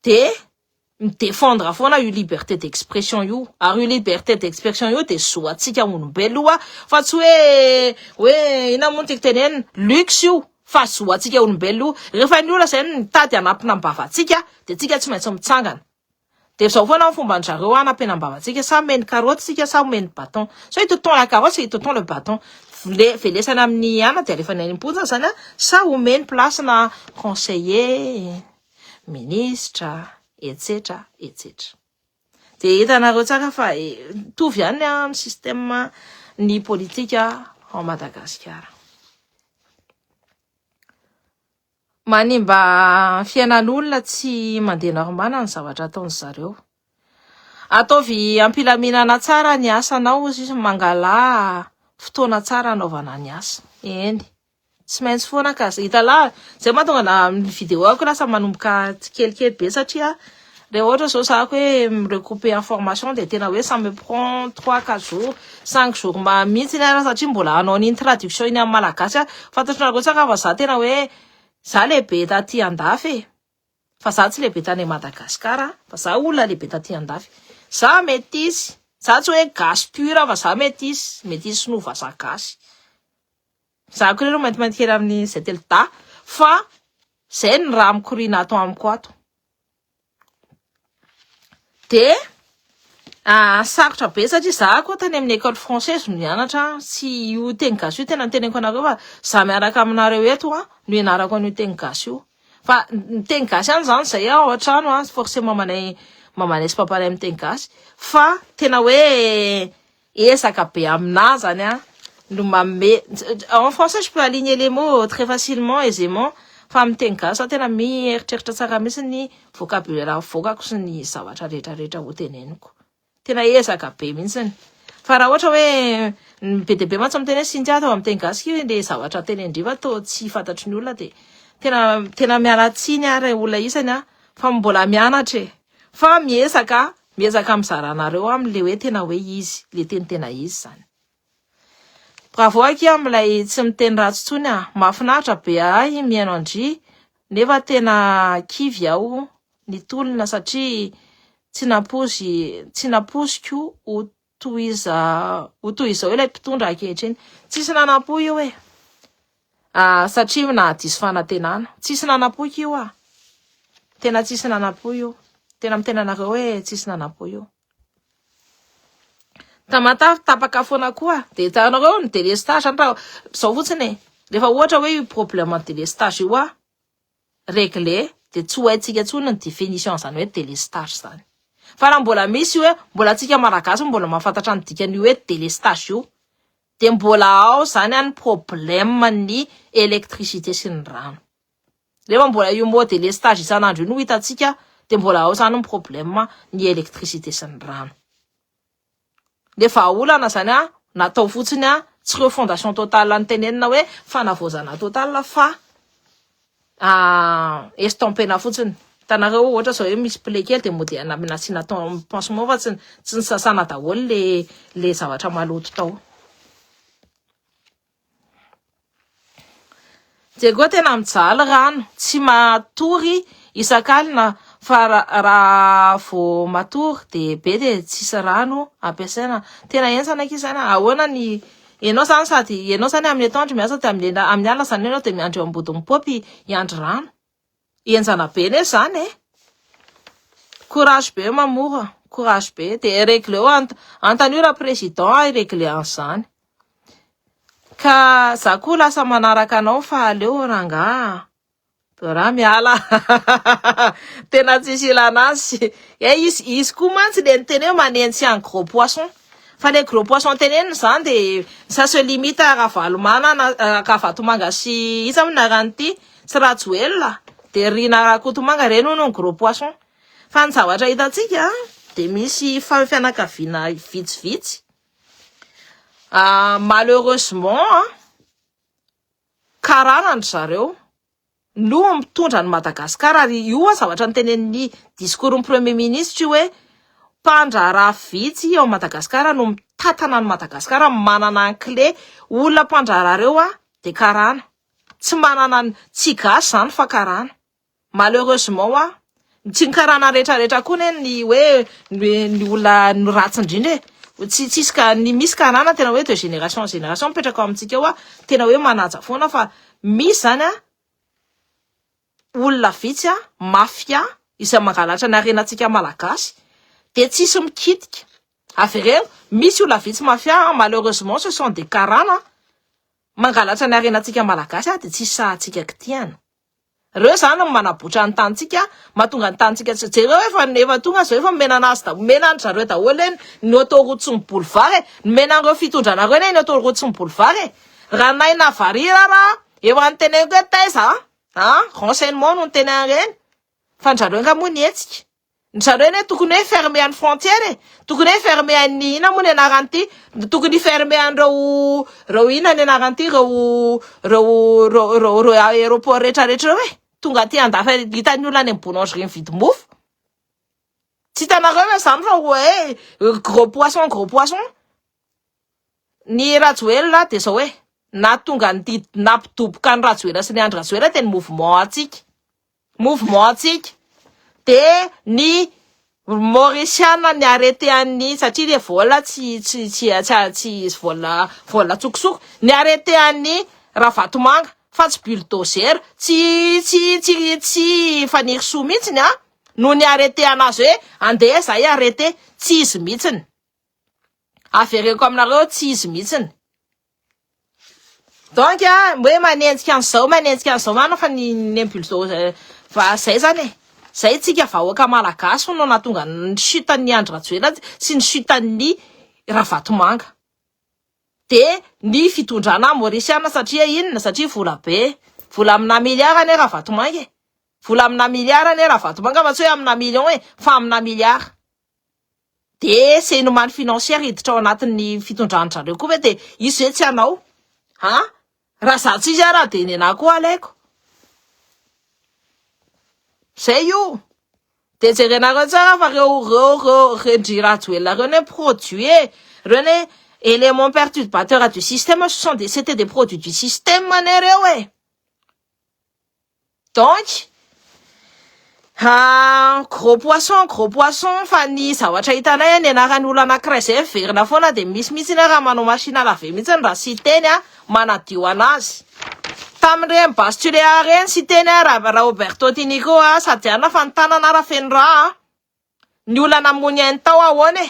de midéfendre foana io liberté d'expression io, ary io liberté d'expression io de zoatsika olombelo fa tsy hoe ina moa tiako tenena luxe io, fa zoatsika olombelo. Rehefa ny olona zay mitady anampina ambavatsika de tsika tsy maintsy mitsangana. De zao foana ny fomba njareo anampina ambavatsika, sa meny carotte tsika sa meny bâton. So il te tend la carotte, il te tend le bâton. Velesana amin'ny ana de alefa ny imposa zany sa omeny place na conseiller, ministre, etc. De hitanareo tsaka fa tovy ihany ny système ny politika ao Madagasikara. Manimba fiainan'olona tsy mandeha normana ny zavatra ataon'ny zareo. Ataovy ampilaminana tsara ny asanao izy mangala fotoana tsara anaovana ny asa. Eny. Tsy maintsy foana ka hitala zay mahatonga na vidéo ako lasa manomboka kelikely be satria rehefa ohatra zao sahako hoe recouper information de tena hoe ça me prend 3-4 jours 5 jours mihitsy ny ara satria mbola anao ny traduction iny amin'ny malagasy fantatrareo tsaka fa za tena hoe za lehibe taty andafy fa za tsy lehibe tany Madagasikara fa za olona lehibe taty andafy. Za métis, za tsy hoe gasy pure fa za métis no vaza gasy. Za ko rero mainty kely amin'ny zay telta fa zay ny raha mikorina ato amiko ato. De sarotra be satria za ko tany amin'ny école française no nianatra, tsy io teny gasy io tena niteneniko anareo fa za miaraka aminareo eto no ianarako an'io teny gasy io. Fa ny teny gasy ihany zany zay ao an-trano forcément mamanay sy papanay amin'ny teny gasy fa tena hoe esaka be aminazy zany no manome. En français je peux aligner les mots très facilement, aisément, fa amin'ny teny gasy tena mieritreritra tsara mihitsy ny vocabulaire vokako sy ny zavatra rehetrarehetra ho teneniko. Tena esaka be mihitsy. Fa raha ohatra hoe be de be mantsy miteny sinja atao amin'ny teny gasy le zavatra tenendriva to tsy fantatry ny olona de tena mialatsiny ary olona isany fa mbola mianatra fa miezaka mizaranareo am'le hoe tena hoe izy le tena izy zany. Bravo aky am'lay tsy miteny ratsy tsony mahafinaritra be miaino andry nefa tena kivy aho ny tolona satria tsy naposiko ho tohiza hoe ilay mpitondra ankehitriny tsisy nanapo io satria na diso fanantenana tsisy nanapo io tena tsisy nanapo io, tena mitena anareo hoe tsisy nanapo io. Tapaka foana koa de hitanareo ny délestage zao fotsiny rehefa ohatra hoe io problème délestage io réglé de tsy haitsika tsony ny définition zany hoe délestage zany. Fa raha mbola misy hoe mbola tsika malagasy mbola mahafantatra ny dikany hoe délestage io de mbola ao zany ny problème ny électricité sy ny rano. Rehefa mbola io mot délestage isan'andro io no hitatsika de mbola ao zany ny problème ny électricité sy ny rano. Lefa olana zany natao fotsiny tsy refondation totale ny tenenina hoe fanavozana totale fa estompena fotsiny. Tanareo ohatra zao hoe misy ple kely de moderne amina tsy natao pansement fa tsy ny sasana daholo le zavatra maloto tao. De koa tena mijaly rano tsy matory isakalina fa raha vo matory de be de tsisy rano ampiasaina tena ensana kisana ahoana ny enao zany sady enao zany amin'ny atoandro miasa de amin'ny alina zany enao de miandry eo ambodin'ny popy iandry rano enjana be ne zany courage be mamoha courage be de réglé eo antanora président réglé an'izany ka za koa lasa manaraka anao fa aleo ranga raha miala tena tsisy ilanazy izy koa mantsy le niteny hoe manentsy un gros poisson fa le gros poisson teneniny zany de ça se limite à valomana ka vatomanga sy iza amin'ny narany ty sy rajoelina de rina kotomanga reny no gros poisson fa ny zavatra hitantsika de misy fianakaviana vitsivitsy malheureusement karanandry zareo no mitondra ny Madagasikara ary io zavatra nitenen'ny discours ny premier ministre hoe mpandraharaha vitsy ao Madagasikara no mitatana ny Madagasikara manana ny clé olona mpandraharareo de karana tsy manana tsy gasy zany fa karana malheureusement tsy karana rehetrarehetra koa ny hoe ny olona ny ratsy indrindra tsisy ka ny misy karana tena hoe de génération en génération mipetraka amintsika eo tena hoe manaja foana fa misy zany olona vitsy mafia izay mangalatra ny arenatsika malagasy de tsisy mikitika avereo misy olona vitsy mafia malheureusement ce sont des karana mangalatra ny arenatsika malagasy de tsisy sahatsika kitiana reo zany manabotra ny tantsika mahatonga ny tantsika tsy jereo efa tonga zao efa menana azy da menana zareo daholo eny ny autoroute sy ny boulevard menanreo fitondranareo eny ny autoroute sy ny boulevard raha naina varira raha eo antenenko hoe taiza renseignement no tena reny fa njareo nga moa nietsika njareo ne tokony hoe fermer any frontière tokony hoe fermer any ina moa ny anaranty tokony fermer an'reo ina ny anaranty reo aéroport rehetrarehetra hoe tonga aty andafa hitan'ny olona any amin'ny boulangerie mividy mofo tsy hitanareo hoe zany fa hoe gros poisson ny rajoelina de zao hoe na tonga nampidoboka ny rajoelina sy ny andry rajoelina de ny mouvement atsika de ny Mauritiana ny arrêté an'ny satria le vola tsy vola tsokosoko ny arrêté an'ny Ravatomanga fa tsy bulldozer tsy faniry soa mihitsiny no ny arrêté anazy hoe andeha zay arrêté tsy izy mihitsiny avereko aminareo tsy izy mihitsiny donc hoe manenjika an'izao mana fa ny bulldozer fa zay zany zay tsika vahoaka malagasy no nahatonga ny chutan'ny andry rajoelina sy ny chutan'ny Ravatomanga de ny fitondrana Mauritiana satria inona satria vola be vola amina miliara ne Ravatomanga vola amina miliara ne Ravatomanga fa tsy hoe amina million fa amina miliara de c'est une manne financière hiditra ao anatin'ny fitondran'zareo koa de izy hoe tsy anao raha zatsy izy raha de ny anahy koa alaiko zay io de jerenareo tsara fa reo rendry rajoelina reo ne produit reo ne éléments perturbateurs du système c'était des produits du système ne reo donc gros poisson fa ny zavatra hitanay ny anaran'ny olona anankiray zay verina foana de misy raha manao machine lave mihitsy raha sy teny manadio anazy tamin'ireny Bastille reny sy teny raha Roberto Tinico sady ana fa ny tanana raha feno raha ny olona namony any tao ahoana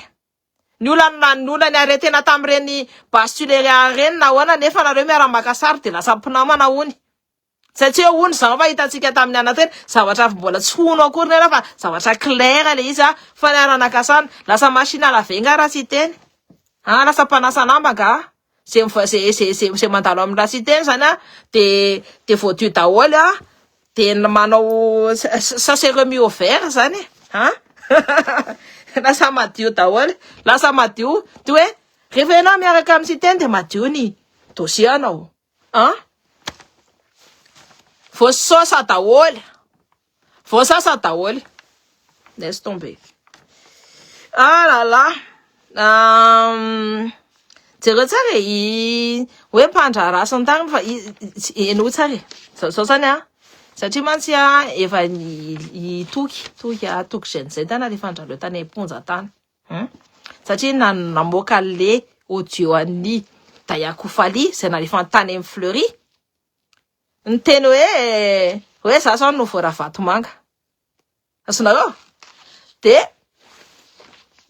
ny olona arrêtena tamin'ireny Bastille reny na ahoana nefa nareo miara-maka sary de lasa mpinamana hony satria hony zao fa hitantsika tamin'ny anateny zavatra mbola tsy hono akory nena fa zavatra clair le izy fa ny aranakasana lasa machine lavenga raha sy teny lasa mpanasa namba ga zay mandalo amin'ny raha sy teny zany de voadio daholo de manao ça s'est remis au vert zany lasa madio daholo lasa madio de hoe rehefa ianao miaraka amin'ny sy teny de madio ny dossier anao voasasa daholo laisse tomber là là jereo tsara hoe mpandraharaha sy ny tariny fa eno tsara zao zany satria mantsy efa toky zay tana rehefa andrareo tany amponja tany satria namoaka le audio an'ny Daya Koufali zay narefa tany amin'ny Fleury ny teny hoe za sao no vora vatomanga azonareo de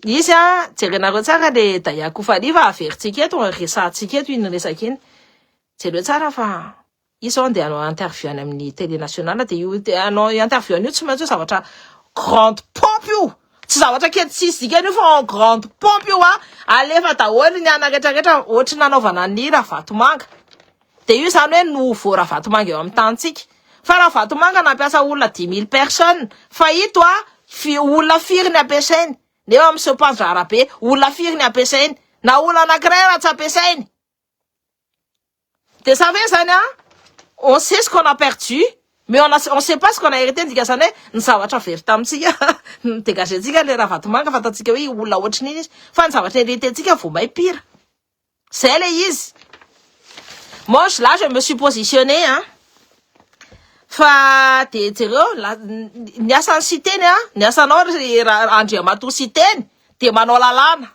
izy jerenareo tsara le Daya Koufali fa averitsika eto resatsika eto iny resaka iny jereo tsara fa izy zao andeha hanao interview any amin'ny télé nationale de io hanao interview io tsy maintsy zavatra grande pompe io tsy zavatra kely tsisy dikany io fa grande pompe io alefa daholo ny anaretraretra ohatry nanaovana ny Ravatomanka de io zany hoe no vo Ravatomanka eo amin'ny tantsika fa Ravatomanka nampiasa olona 10 000 personnes fa ito olona firy ny ampiasainy nefa amin'ny sepandrara be olona firy ny ampiasainy na olona anankiray raha tsy ampiasainy de ça fait zany on sait ce qu'on a perdu mais on sait pas ce qu'on a hérité ndika zany hoe ny zavatra very tamitsika dégagetsika le Ravatomanka fatatsika hoe olona ohatry niny izy fa ny zavatra hérité-tsika vo may pire c'est le izy moi là je me suis positionné fa de jereo ny asan'ny siteny ny asanao Andriamatoa siteny de manao lalàna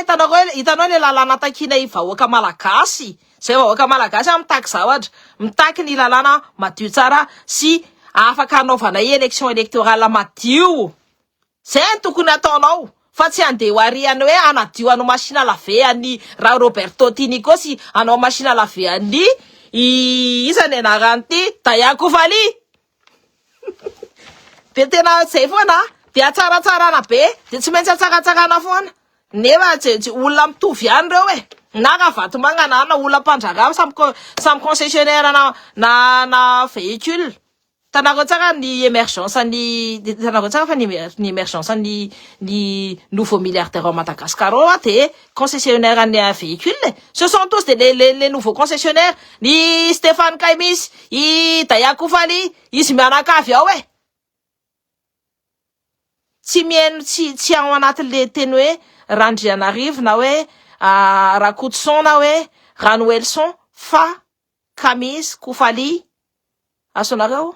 hitanao le lalàna takina vahoaka malagasy zay vahoaka malagasy mitaky zavatra mitaky ny lalàna madio tsara sy afaka anaovana élection électorale madio zay tokony ataonao fa tsy andeha ariany hoe anadio anao machine à laver any raha Roberto Tinico sy anao machine à laver any isany anaran'ity Daya Koufali de tena zay foana de atsaratsarana be de tsy maintsy atsaratsarana foana nefa olona mitovy ihany reo na Ravatomanka na olona mpandragano samy concessionnaire na véhicule tanareo tsara ny émergence tanareo tsara fa ny émergence ny nouveau milliardaire Madagascar de concessionnaire ny véhicule ce sont tous les nouveaux concessionnaires ny Stéphane Kaimis i Daya Koufali izy mianakavy ao tsy ao anatin'le teny hoe Randrianarivo na hoe Rakotson na hoe Ranoelson fa Kamis Koufali asonareo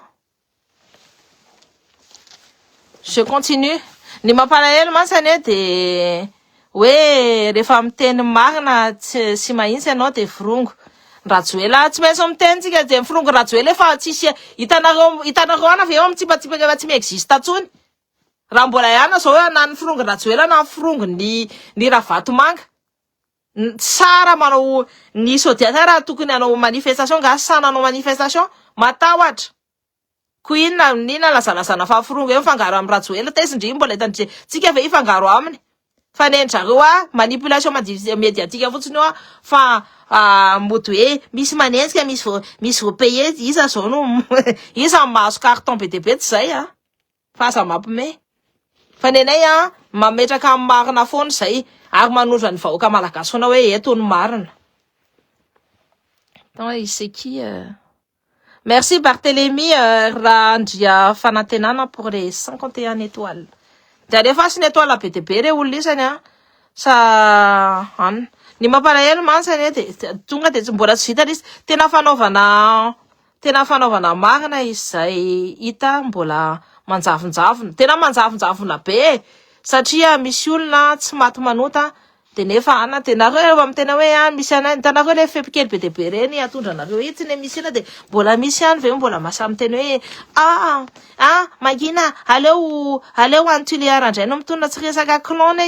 je continue ny mampalahelo mansany de hoe rehefa miteny marina tsy mahintsy anao de virongo Rajoela tsy maintsy mitentsika de virongo Rajoela fa tsisy hitanareo ana ve mitsipatsipaka efa tsy miexiste tsony raha mbola ihana zao hoe na ny virongo Rajoela na virongo ny Ravatomanka tsara manao ny sodia tsara tokony anao manifestation sananao manifestation matahotra ko inona lazalazana fa virongo eo mifangaro amin'ny Rajoela tesindry mbola hitantsika ve ifangaro aminy fa nendrareo manipulation médiatique fotsiny fa mody hoe misy manenjika misy vo paye isa zao no isa mahazo carton be de be tsy zay fa aza mampime fa nenay mametraka amin'ny marina foana zay ary manondra ny vahoaka malagasy foana hoe eto ny marina. C'est qui merci Barthélémy Randria Fanantenana pour les 51 étoiles. De rehefa sy ny étoile be de be re olona isany sa ny mampalahelo mansany de tonga de mbola tsy vita izy tena fanaovana marina izy zay hita mbola manjavonjavona tena manjavonjavona be satria misy olona tsy maty manota de nefa de nareo amin'ny tena hoe misy tanareo le fepikely be de be reny atondra nareo itsiny misy ina de mbola misy ihany ve mbola masamy teny hoe magina aleo antiliara indray no mitondra tsy resaka clone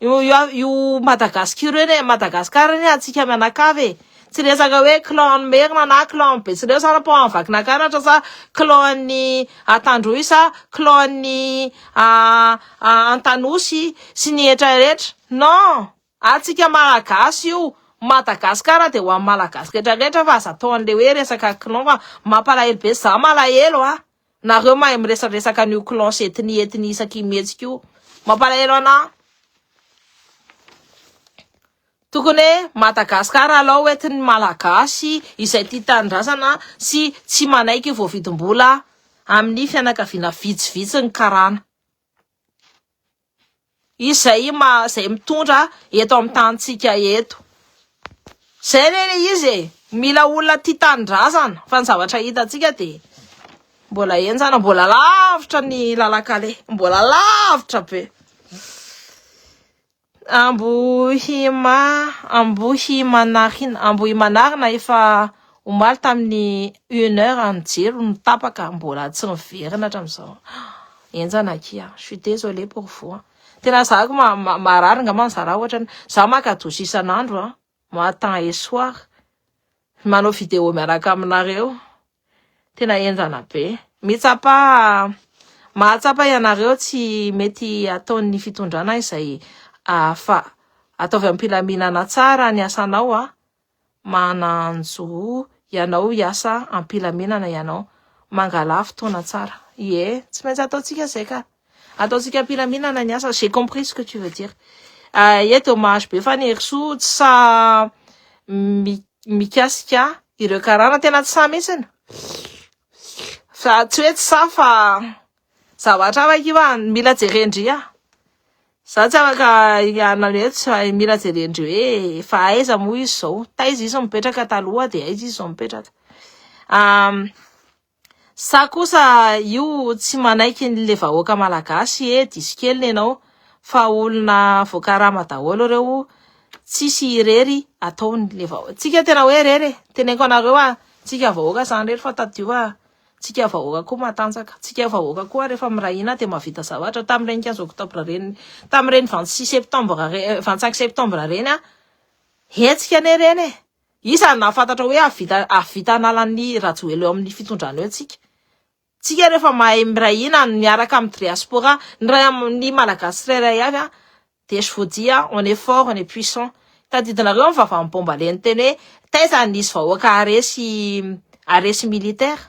io Madagascar reny atsika mianakavy tsy resaka hoe clan merina na clan be tsy reo sana po avaky nakaratra sa clan ny Atandroy sa clan ny Antanosy sy ny etraretra non atsika malagasy io Madagascar de ho amin'ny malagasy retraretra fa aza atao an'le hoe resaka clan fa mampalahelo be za malahelo nareo mahay miresaresaka an'io clan sy etnie isaky mihetsika io mampalahelo ana tokony Madagascar alao oetiny malagasy izay tia tanindrazana sy tsy manaiky voavidim-bola amin'ny fianakaviana vitsivitsy ny karana izay mitondra eto amin'ny tantsika eto zay le izy mila olona tia tandrazana fa ny zavatra hitantsika de mbola enjana mbola lavitra ny lalakale mbola lavitra be ambohimanarina efa omaly tamin'ny 1h ny jiro ny tapaka mbola tsy miverina hatram'izao enjana kia je suis désolé pour vous tena zahako marary ngamany zara ohatra za maka 12 isan'andro matin et soir manao vidéo miaraka aminareo tena enjana be mahatsapa ianareo tsy mety ataon'ny fitondrana izay fa ataovy ampilaminana tsara ny asanao mananjo ianao iasa ampilaminana ianao mangala fotoana tsara tsy maintsy ataotsika zay ka ataotsika ampilaminana ny asa j'ai compris ce que tu veux dire dommage be fa ny eriso tsy sa mikasika ireo karana tena tsy sa mihitsiny fa tsy hoe tsy sa fa zavatra afaka io mila jerendry za tsy afaka ianareo tsy mila jerendry hoe fa aiza moa izy zao taiza izy mipetraka taloha de aiza izy zao mipetraka sa kosa io tsy manaiky le vahoaka malagasy diso kely ianao fa olona voakarama daholo reo tsisy irery ataony le vahoaka tsika tena hoe rery teneniko anareo tsika vahoaka zany rery fa tadio tsika vahoaka koa matanjaka tsika vahoaka koa rehefa mirahina de mavita zavatra tamin'ireny 15 octobre reny tamin'ireny 26 septembre 25 septembre reny hetsika ne reny isany nafantatra hoe avita analan'ny rajoely eo amin'ny fitondrana eo tsika rehefa mahay mirahina miaraka amin'ny diaspora ny ray amin'ny malagasy tsirairay avy de je vous dis on est fort on est puissant tadidinareo mivavampomba leny teny hoe taiza nisy vahoaka aresy militaire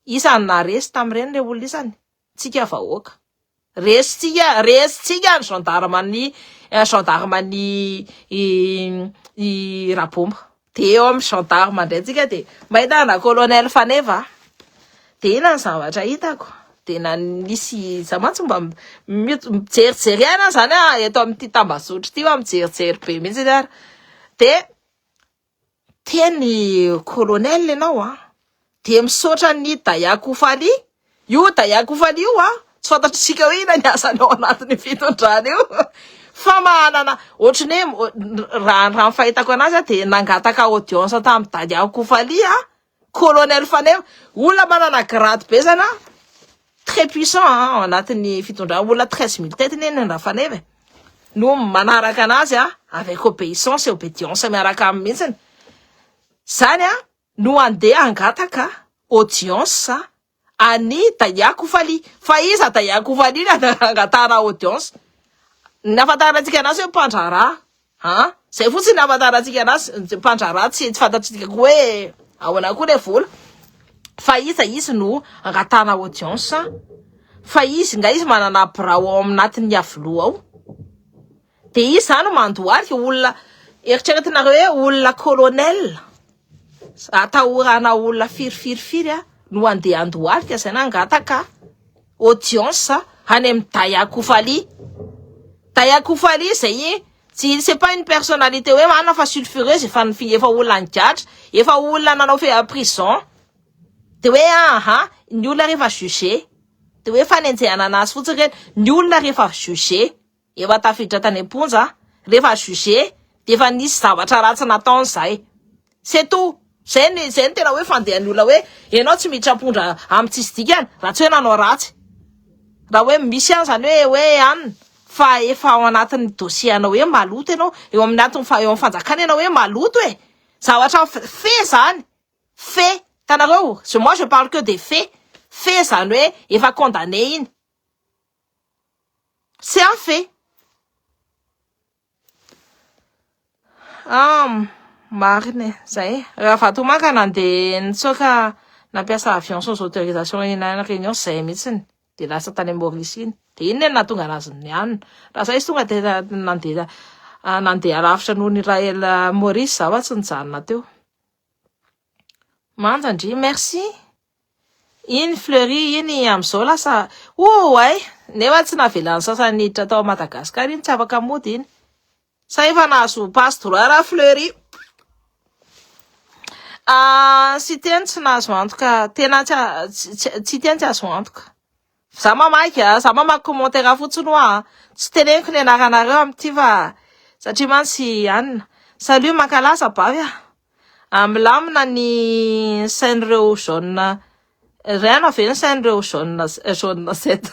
isany naresy tamin'ireny le olona isany tsika vahoaka resitsika ny gendarme ny rabomba de eo amin'ny gendarme ndray tsika de mahitana colonel Faneva de ina ny zavatra hitako de nisy zamantsy mba mijerijery ana zany eto amin'ity tambazotry ty mijerijery be mihitsy de teny colonel ianao de misaotra ny Dayakofali io Dayakofali io tsy fantatritsika hoe ina ny asanao anatin'ny fitondrana io fa manana ohatrany hoe raha fahitako anazy de nangataka audience tamin'ny Dayakofali colonel Faneva olona manana grade be zany très puissant anatin'ny fitondrana olona 13 000 tête neny raha Faneva no manaraka anazy avec obéissance et obédience miaraka amin'ny mihitsiny zany no andeha angataka audience ani Dayakofali fa iza Dayakofali angatana audience nafantarantsika anazy hoe mpandrara zay fotsiny nafantarantsika anazy mpandrara tsy fantatritsika hoe ahoana koa le vola fa izy no angatana audience fa izy manana brao ao aminatiny avilo ao de izy zany mandoary olona eritreretinareo hoe olona colonel atahorana olona firifirifiry no andeha andoharika zay nangataka audience any amin'ny Dayakofali zay c'est pas une personnalité hoe manana fa sulfureuse efa olona ngiatra efa olona nanao fe prison de hoe ny olona rehefa jugé de hoe fanenjehana anazy fotsiny reny ny olona rehefa jugé efa tafiditra tany amponja rehefa jugé de efa nisy zavatra ratsy nataony zay c'est tout zay ny tena hoe fandehan'ny olona hoe ianao tsy miditra ampondra amin'ny tsisy dikany raha tsy hoe nanao ratsy raha hoe misy zany hoe anina fa efa ao anatin'ny dossier anao hoe maloto ianao eo amin'ny eo amin'ny fanjakana ianao hoe maloto zavatra fait zany fait tanareo moi je parle que des faits fait zany hoe efa condamné iny c'est un fait marina zay raha vatomaka nandeha nitsoka nampiasa avion sans autorisation ina réunion zay mihitsiny de lasa tany Maurice iny de iny nahatonga anazy nianina raha zay izy tonga de nandeha lavitra noho ny Rael Maurice zaho tsy nijanona teo manjandry merci iny Fleury iny amizao lasa nefa tsy navelany sasany hiditra tao Madagasikara iny tsy afaka mody iny sa efa nahazo passe droit raha Fleury Sy teny tsy nahazo antoka, tena tsy teny tsy azo antoka. Za mamaky commentaire fotsiny hoa, tsy teneniko ny anaranareo amty fa satria mantsy anina. Salut mankalaza bavy milamina ny sain'ireo jaune, reno avy ny sain'ireo jaune 7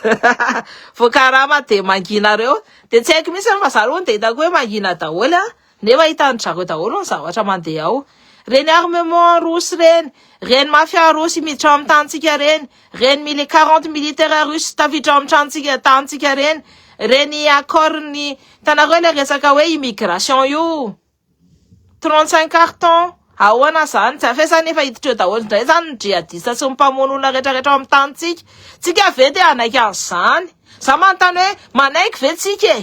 voakarama de manginareo, de tsy haiko mihitsy fa za aloha de hitako hoe mangina daholo nefa hitan'ny zareo daholo ny zavatra mandeha ao. Reny armement russe reny mafia russe miditra amin'ny tantsika reny 40 militaire russe tafiditra amin'ny tantsika reny accord ny tanareo le resaka hoe immigration io 35 carton ahoana zany tsy afesa nefa hiditra daholo ndray zany ny jihadiste sy ny mpamono olona rehetrarehetra amin'ny tantsika. Tsika ve te anaiky an'izany? Za manontany hoe manaiky ve tsika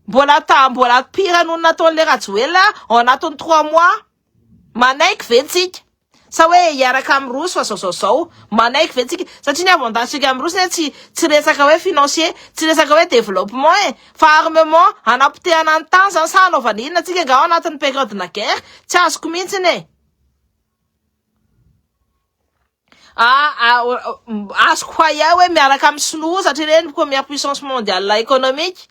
mbola pire noho nataon'le Rajoelina ao anatin'ny 3 mois? Manaiky ve tsika? Sa hoe hiaraka amin'ny Rosy fa zao manaiky ve tsika? Satria ny avantagesika amin'ny Rosy tsy resaka hoe financier, tsy resaka hoe développement fa armement anapotehana ny tany zany sa anaovana inona tsika nga ao anatin'ny période na guerre, tsy azoko mihitsy azoko hoaya hoe miaraka amin'ny Sinoa satria reny première puissance mondiale économique.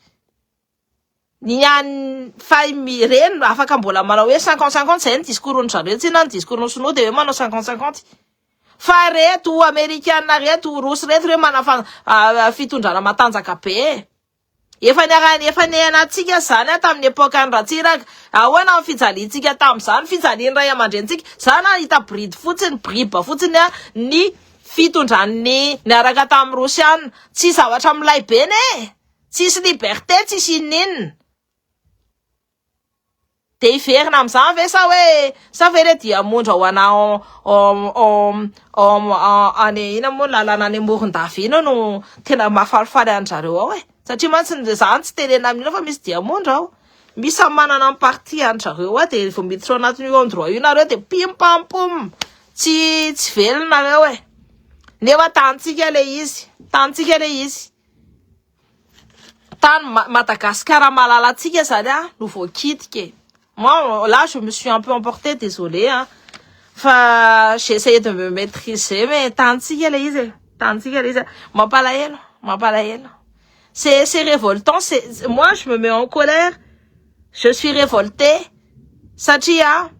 Reny afaka mbola manao hoe 50-50 zay ny discours-ny zareo, tsy na ny discours-ny Sinoa de hoe manao 50-50. Fa reto Amerikanina reto Rosy reto mana fitondrana matanjaka be. Efa nianatsika zany tamin'ny epokan'ny Ratsiraka. Ahoana amin'ny fijalitsika tamin'izany, fijalian'ny ray aman-drenitsika. Zany hita briba fotsiny ny fitondran'ny niaraka tamin'ny Rosiana. Tsy zavatra milay be tsisy liberté, tsisy inninina. De iverina amizany ve sa ve dia mondra ho ana ina moa lalana any Morondava ina no tena mafalifaly anjareo ao satria mantsy zany tsy tenena amin'ina fa misy dia mondra ao. Misy manana ny parti anjareo de vao miditra ao anatin'io endroit io nareo de pim pam pum tsy velona nareo nefa tantsika le izy tany Madagascar malalatsika zany no voakitike. Moi, là, je me suis un peu emportée, désolée, Enfin, j'essaie de me maîtriser, mais tantsika le izy. Mapalahelo. C'est révoltant, moi, je me mets en colère. Je suis révoltée. Satria,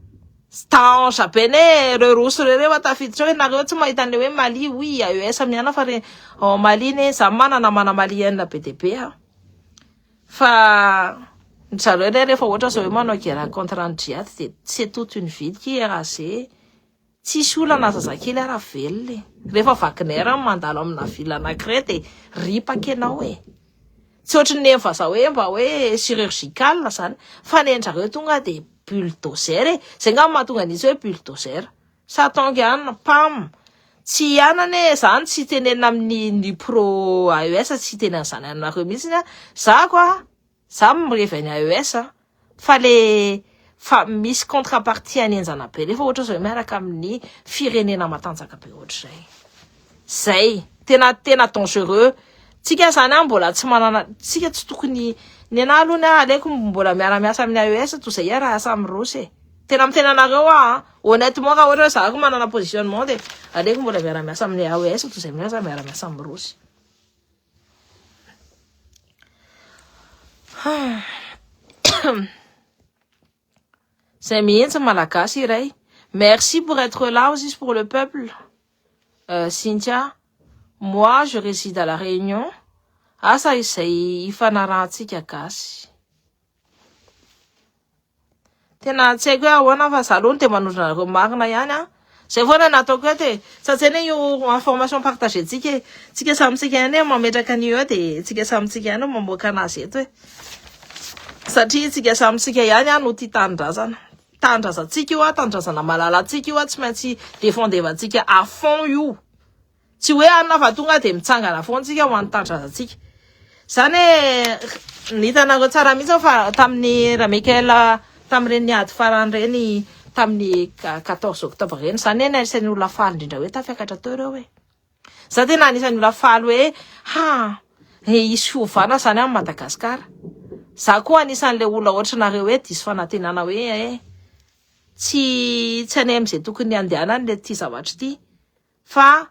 tan japonais, le russe, le tafiditra nareo tsy mahita an'le hoe Mali, oui, AES amin'ana fa Mali za mana malienne be. Fa zareo rehefa ohatra zao hoe manao guerre contre ny djihad de c'est toute une ville qui est rasée. Tsisy olana zazakely ara velona. Rehefa Wagner mandalo amina ville anankiray de ripaka ianao Tsy ohatrin'ny vazaha hoe mba hoe chirurgical zany, fa ny anjareo tonga de bulldozer zay nga mahatonga an'izy hoe bulldozer. Sa tonga any pam. Tsy anane zany tsy tenena amin'ny pro AES tsy tenena zany anareo mihitsy za mireveny AES fa misy contrepartie anenjana be rehefa ohatra zao miaraka amin'ny firenena matanjaka be ohatra zay tena dangereux. Tsika zany mbola tsy manana, tsika tsy tokony ny ana aloha aleko mbola miara-miasa amin'ny AES toy zay raha asa amin'ny Rosy tena mitena anareo honnêtement raha ohatra za manana positionnement de aleko mbola miara-miasa amin'ny AES toy zay miara-miasa amin'ny Rosy. C'est mihitsy malagasy iray. Merci pour être là aussi pour le peuple. Cynthia, moi je réside à la Réunion. Asa izay ifanarantsika gasy. Tena tsy haiko hoe ahoana fa za aloha no te manondra nareo marina ihany Zay foana nataoko te satria io information partagentsika samitsika ihany mametraka an'io de tsika samitsika ihany mamoaka anazy eto satria tsika samitsika ihany no tia tanindrazantsika io tanindrazana malalatsika io tsy maintsy défendevantsika à fond io. Tsy hoe anna fa tonga de mitsangana fontsika ho an'ny tanindrazantsika. Zany nitanareo tsara mihitsy fa tamin'ny Ramikaela tamin'ireny niady farany reny tamin'ny 14 octobre reny zany anisan'ny olona faly indrindra hoe tafiakatra teo reo za tena anisan'ny olona faly hoe isy fiovana zany amin'ny Madagasikara. Za koa anisan'le olona ohatranareo diso fanantenana hoe tsy any am'izay tokony andehanany le ty zavatra ty fa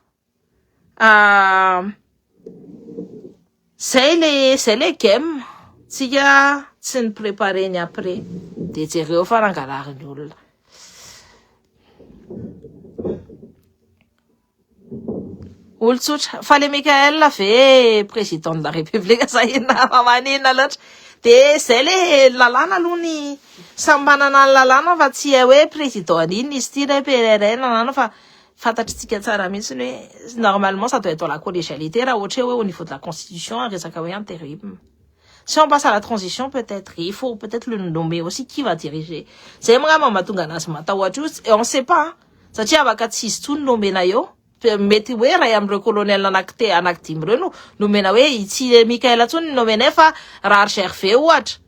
zay le game tsika tsy ny préparer ny après de jereo fa rangalariny olona olotsotra fa le Mikael ve président de la République zahina mamanina loatra de zay le lalàna aloha ny samy manana ny lalàna fa tsy hoe président an'iny izy ty na PRRN nanana fa fantatritsika tsara mihitsy hoe normalement ça doit être la collégialité raha ohatra hoe au niveau de la constitution resaka hoe intérim. Si on passe à la transition, peut-être, il faut peut-être le nommer aussi qui va diriger. C'est vraiment matunga nas matawajus et on sait pas. Ça tient avec 4-6 tout nommer na yo. Meti we ra yamre colonel anakte anaktimre no mena we iti Mikael atun no menefa ra cherfe watch.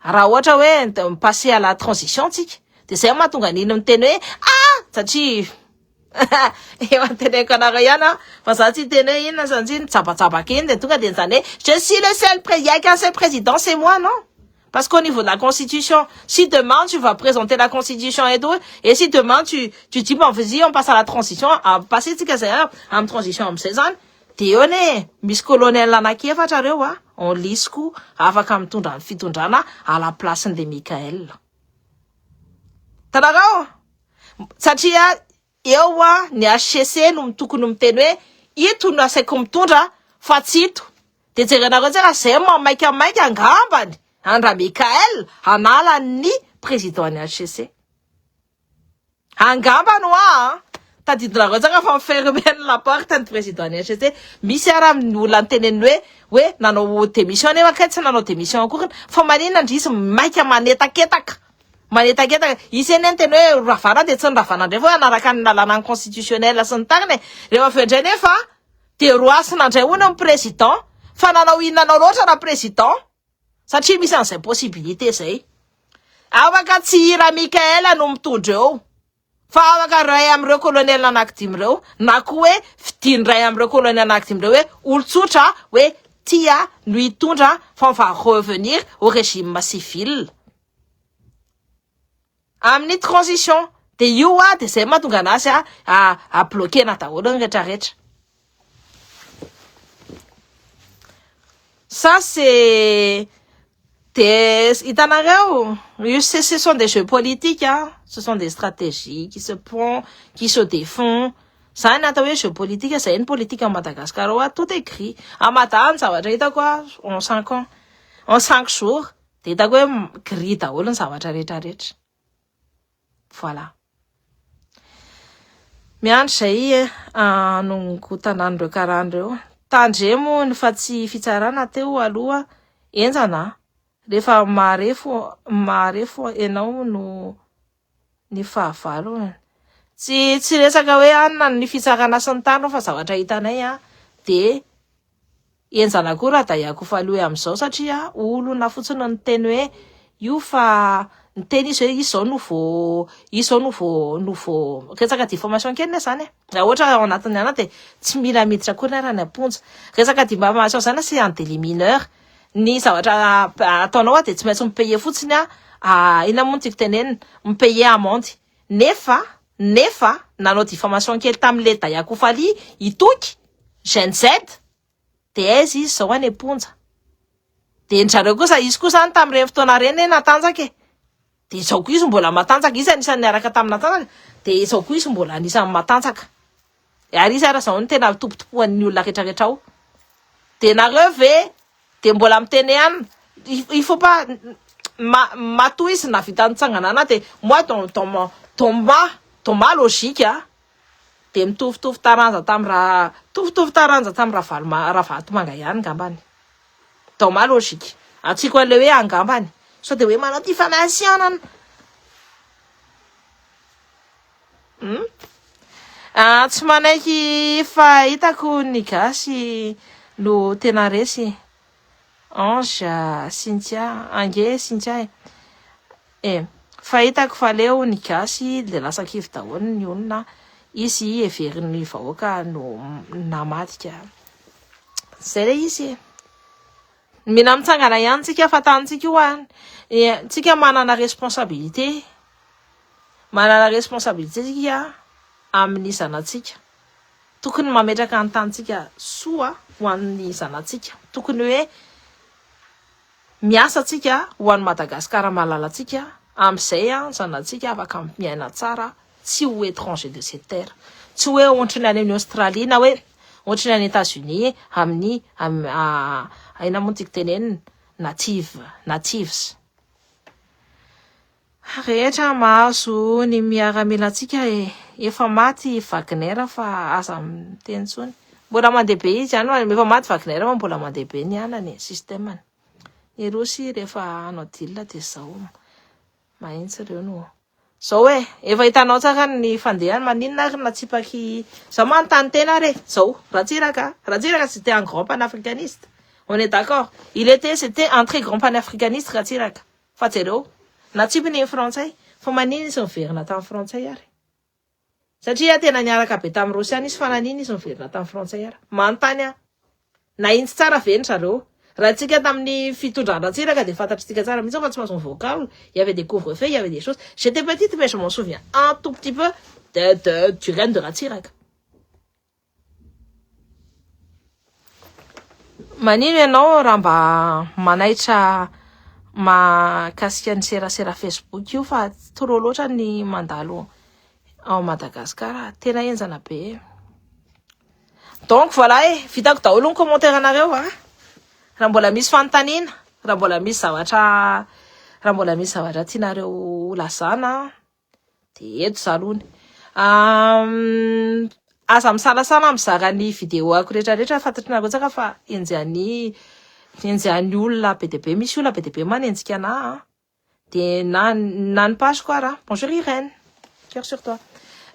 Ra watcha we passer à la transition tik. De c'est matunga ni no tene ah ça tient eo anteneko anareo ihany fa za tsy tene inona sanjiny tsapatsapaka iny de tonga de zany je suis le seul président c'est moi non parce qu'au niveau de la constitution si demain tu vas présenter la constitution et tout et si demain tu dis bon vas-y on passe à la transition à passer tsika zay am transition am'zay zany de eo ne misy colonel anankiefatra reo on lisiko afaka mitondra ny fitondrana à la place de Mikael tanarao satria eo ny HCC no tokony miteny hoe ito no asaiko mitondra fa tsito de jerenareo tsara zay mamaika angambany andra Mikael anala ny président ny HCC angambany tadidinareo tsara fa mifermer la porte ny président ny HCC misy ara ny olona teneny hoe nanao démission nefa kay tsy nanao démission akory fa manina ndrisy maika manetaketaka iseny teny hoe ravana de tsy ny ravana ndray fa anaraka ny lalàna constitutionnel sy ny tariny rehefa vendray nefa de roasina ndray hono ny président fa nanao inona loatra na président satria misy an'izay possibilité zay afaka tsy ira Mikael no mitondra eo fa afaka ray am'ireo colonel anankidimy reo na koa hoe fidiny ray am'ireo colonel anankidimy reo hoe olotsotra hoe tia no hitondra fa va revenir au régime civil amin'ny transition de io de zay mahatonga anazy a bloquer na daholo ny rehetrarehetra ça c'est hitanareo ce sont des jeux politiques ce sont des stratégies qui se prend qui se défont zany atao hoe jeu politique zay ny politique à Madagascar tout écrit amatany zavatra hitako en 5 ans en 5 jours de hitako hoe gris daholo ny zavatra rehetrarehetra. Voilà. Miandry zay nongo tanandreo karandreo tandremo ny fa tsy fitsarana teo aloha enjana rehefa marefo enao no ny fahavalo tsy resaka hoe anona ny fitsarana sy ny tano fa zavatra hitanay de enjana koa raha daiako faloe am'izao satria olona fotsiny ny teny hoe io fa ny teny izy hoe izao no vo resaka diffamation kely zany raha ohatra ao anatiny ana de tsy mila miditra koa raha ny amponja resaka diffamation zany c'est un délit mineur ny zavatra ataonao de tsy maintsy mipaye fotsiny ina moa tiako tenenina mipaye amende nefa nanao diffamation kely tam'le daiako faly itoky Gen Z de aiza izy zao any amponja de ndrareo kosa izy koa zany tam'ireny fotoana reny natanjaka de izao koa izy mbola matanjaka izy anisan'ny niaraka tamin'ny natanjaka de izao koa izy mbola anisan'ny matanjaka ary izy ara zao ny tena tompotompoan'ny olona rehetrarehetra ao de nareo ve de mbola miteny ihany il faut pas matoy izy na vita nitsanganana de moi dans ma logique de mitovitovy taranja tam'y raha vatomanga ihany ngambany dans ma logique atsiko an'le hoe angambany so de hoe manao diffamation tsy manaiky fa hitako ny gasy no tena resy Ange Cynthia Ange Cynthia fa hitako fa leo ny gasy le lasa kivy daholo ny olona izy everiny vahoaka no namatika zay le izy mina mitsangana ihany tsika fa tantsika io tsika manana responsabilité manana responsabilité tsika amin'ny zanatsika. Tokony mametraka an-tantsika soa ho an'ny zanatsika. Tokony hoe miasa tsika ho an'ny Madagasikara malalatsika amin'izay zanatsika afaka miaina tsara, tsy ho étranger de cette terre. Tsy hoe ohatrany any amin'ny Australie na hoe ohatrany any États-Unis amin'ny aina moa tiako tenenina natives. Rehetra mahazo ny miaramilantsika efa maty Wagner fa aza miteny tsony. Mbola mandeha be izy any efa maty Wagner fa mbola mandeha be ny anany systemany. Ny Rosy rehefa hanao deal dia zao mahitsy ireo no zao hoe efa hitanao tsara ny fandehany maninona ary natsipaky zao manontany tena re zao Ratsiraka c'était un grand panafricaniste. On est d'accord, c'était un très grand panafricaniste Ratsiraka fa jereo natsipy ny frantsay fa maniny izy miverina tamin'ny frantsay ary satria tena niaraka be tamin'ny Rosy any izy fa naniny izy miverina tamin'ny frantsay ary manontany naintsy tsara veny zareo. Raha tsika tamin'ny fitondran Ratsiraka dia fantatritsika tsara mihitsy fa tsy mahazo vocal, il y avait des couvre-feux, il y avait des choses. J'étais petite mais je m'en souviens un tout petit peu du règne de Ratsiraka. Manino ianao raha mba manaitra mahakasika ny serasera Facebook io fa trop loatra ny mandalo ao Madagasikara, tena enjana be. Donc voilà vitako daholo ny commentaire anareo raha mbola misy fanontaniana, raha mbola misy zavatra tianareo lazana dia eto zalony. Aza misalasala mizara ny vidéoako rehetrarehetra fantatrareo tsaka fa enjany olona be dia be, misy olona be dia be manenjika anahy dia na ny page koa raha bonjour Irène, cœur sur toi.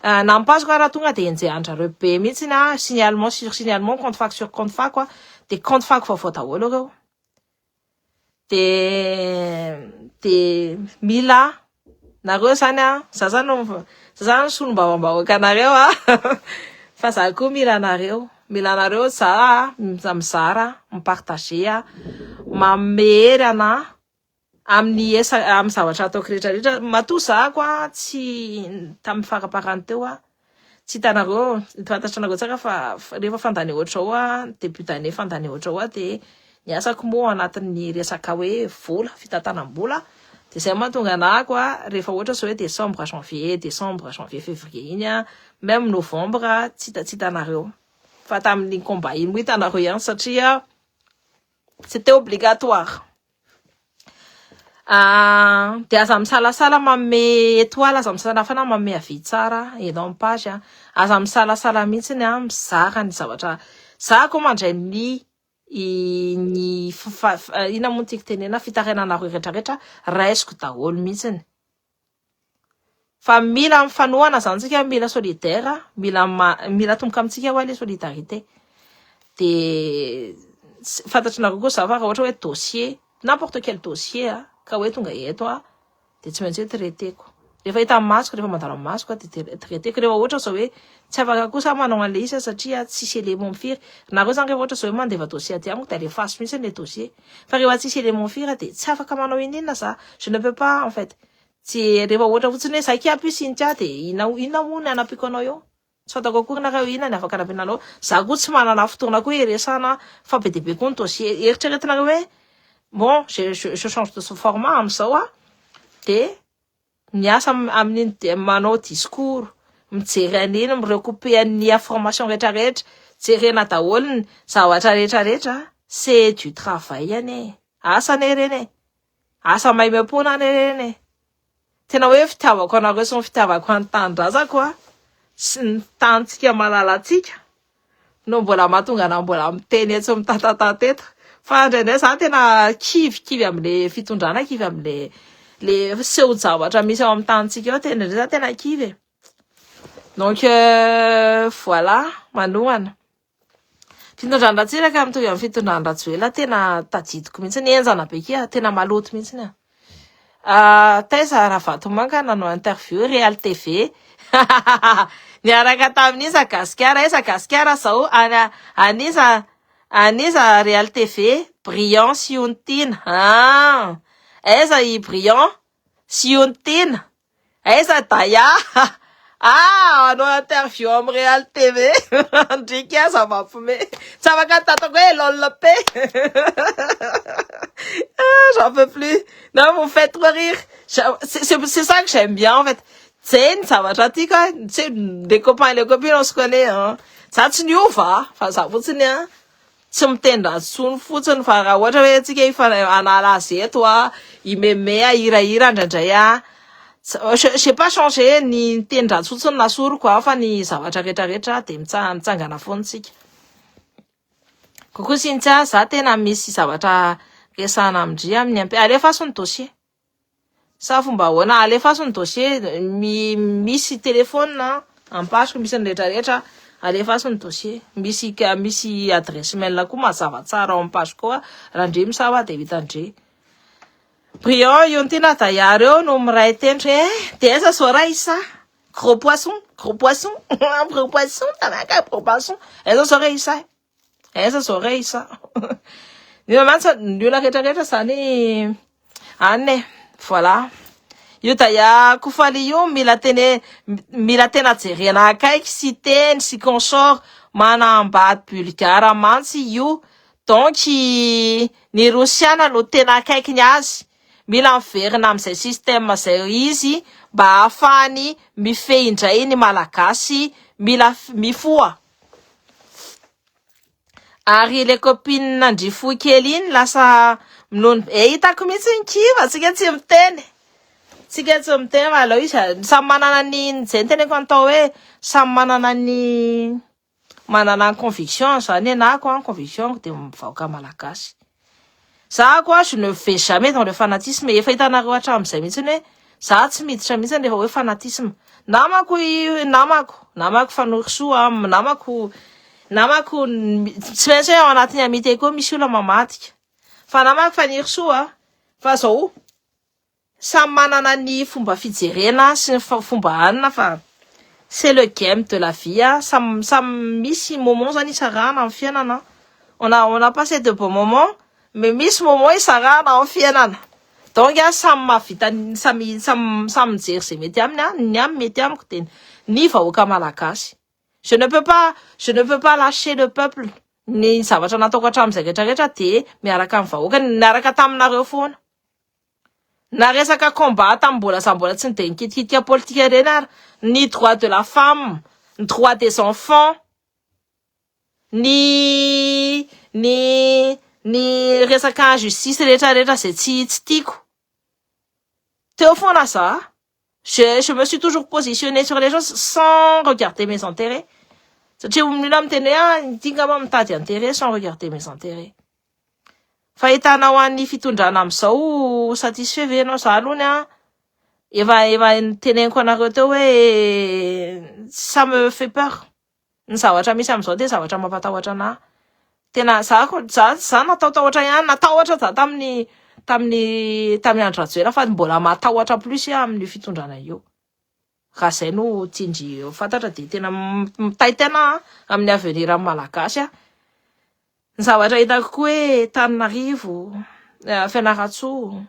Na ny page koa raha tonga dia enjehandrareo be mihitsy signalement sur signalement, compte fac sur compte fac koa dia compte fac vaovao daholo ireo dia mila nareo zany za zany solombavam-bahoaka anareo fa za koa mila anareo za mizara mipartager mamery ana amin'ny zavatra ataoko rehetrarehetra matoa za koa tsy tamin'ny faraparany teo tsy hitanareo fantatranareo tsaka fa rehefa fandany ohatrao début d'année fandany ohatrao dia ny asako moa anatin'ny resaka hoe vola fitantanam-bola dia zay mahatonga anahy koa rehefa ohatra zao hoe décembre janvier février iny même novembre tsy hitanareo fa tamin'ny combat iny moa hitanareo ihany satria c'était obligatoire. Dia aza misalasala manome étoile, aza misalasala manome avis tsara enao amin'ny page aza misalasala mihitsy mizara ny zavatra za koa mandray ny ina moa tiako tenena fitarainanareo rehetrarehetra raisiko daholo mihitsy fa mila mifanohana zany tsika, mila solidaire, mila tomboka amintsika ho le solidarité. Dia fantatrinareo koa za fa raha ohatra hoe dossier n'importe quel dossier ka hoe tonga eto dia tsy maintsy hoe traiteko rehefa hita masoko, rehefa mandalo masoko dia traiteko. Rehefa ohatra zao hoe tsy afaka kosa manao an'le izy satria tsisy élément mifiry, nareo zany rehefa ohatra zao hoe mandeva dossier aty amiko dia alefaso mihitsy le dossier fa rehefa tsisy élément mifiry dia tsy afaka manao inona za, je ne peux pas en fait. Tsy rehefa ohatra fotsiny hoe za kiapy siny tia dia inona moa ny anapiko anao eo, tsy fantako akory nareo inona ny afaka anapinanao. Za koa tsy manana fotoana koa iresana fa be dia be koa ny dossier. Eritreretinareo hoe bon je change de format amin'izao dia miasa amin'ny manao discours, mijery an'iny, mirecouper ny information rehetrarehetra, jerena daholo ny zavatra rehetrarehetra. C'est du travail ane, asa ne reny asa maimam-pona ne reny tena hoe fitiavako anareo sy ny fitiavako any tanindrazako sy ny tantsika malalatsika no mbola mahatonga ana mbola miteny etsy mitantatata eto fa indraindray za tena kivy amin'le fitondrana, kivy amin'le seho-javatra misy ao amin'ny tantsika eo, tena za tena kivy. Donc voilà manohana fitondran Ratsiraka mitovy amin'ny fitondran Ratjoela tena tadidiko mihitsy ny enjana be kia, tena maloto mihitsy Taiza Ravatomanga nanao interview Real TV niaraka tamin'iza Gasikara zao aniza Real TV Brian Siontina aiza i Brian Siontina Aiza Taya. Ah, anao interview am Real TV. Ndrika ça va fumer. Ça va quand lol pe. J'en peux plus. Non, vous faites trop rire. C'est ça que j'aime bien, en fait. C'est ça va gentil, quoi. C'est des copains et les copines, on se connaît, hein. Ça, tu n'y va. Enfin, ça, vous tenez, hein. Tsy mitendra tsony fotsiny fa raha ohatra hoe tsika efa anala azy eto imeme ihirahira indraindray je sais pas changer ny tendra tsotsiny na soro quoi fa ny zavatra rehetrarehetra de mitsangana foana tsika kokoa sintsy za tena misy zavatra resahana amindry amin'ny alefaso ny dossier sa fomba ahoana alefaso ny dossier misy téléphone ampasoko misy ny rehetrarehetra alefaso ny dossier misy adresse mail koa mazava tsara ao ampasoko koa raha ndre misava de vitandre Briand io tena Taya reo no miray tendry de aiza sora isa gros poisson gros poisson tamaka gros poisson aiza sora isa ni mansa io la rehetrarehetra zany ane voilà io Taya kofaly io mila tena jerena akaiky sy teny sy consort manambady bulgare mantsy io donc ny rosiana lo tena akaiky ny azy mila miverina amizay système zay izy mba ahafahany mifehy indray ny malagasy mila mifoa ary le copine nandrifo kely iny lasa mnono hitako mihitsy ny kiva tsika tsy miteny malo izy samy manana ny zay ny teneko antao hoe samy manana ny conviction zany enako conviction de mivaoka malagasy za koa je ne vais jamais dans le fanatisme efa hitanareo hatramin'izay mihitsy hoe za tsy miditra mihitsy rehefa hoe fanatisme namako fanorisoa namako tsy maintsy hoe ao anatin'ny amité koa misy olona mamadika fa namako fanirisoa fa zao samy manana ny fomba fijerena sy ny fomba anina fa c'est le game de la vie samy misy moment zany isarahana amin'ny fiainana on a passé de bons moments mais misy moment isarahana amin'ny fiainana donc samy mahavita samy mijery zay mety aminy ny amy mety amiko de ny vahoaka malagasy je ne peux pas lâcher le peuple ny zavatra nataoko hatramin'izay rehetrarehetra de miaraka amin'ny vahoaka niaraka taminareo foana na resaka combat tambola tsy de nikitikitika politika reny ary ny droit de la femme ny droit des enfants ny resaka injustice rehetrarehetra zay tsy tiako teo foana za je me suis toujours positionné sur les choses sans regarder mes intérêts satria mila miteny hoe tingama mitady intérêt sans regarder mes intérêts fa hitanao an'ny fitondrana amizao satisfait ve anao za aloha efa teneniko anareo teo hoe ça me fait peur ny zavatra misy amizao de zavatra mampatahotra ana tena za natahotra ihany natahotra za tamin'ny andro rajoela fa mbola matahotra plus amin'ny fitondrana io raha zay no tindry fantatra de tena mitaitana amin'ny avenir amin'ny malagasy ny zavatra hitako koa hoe Tananarivo Fianarantsoa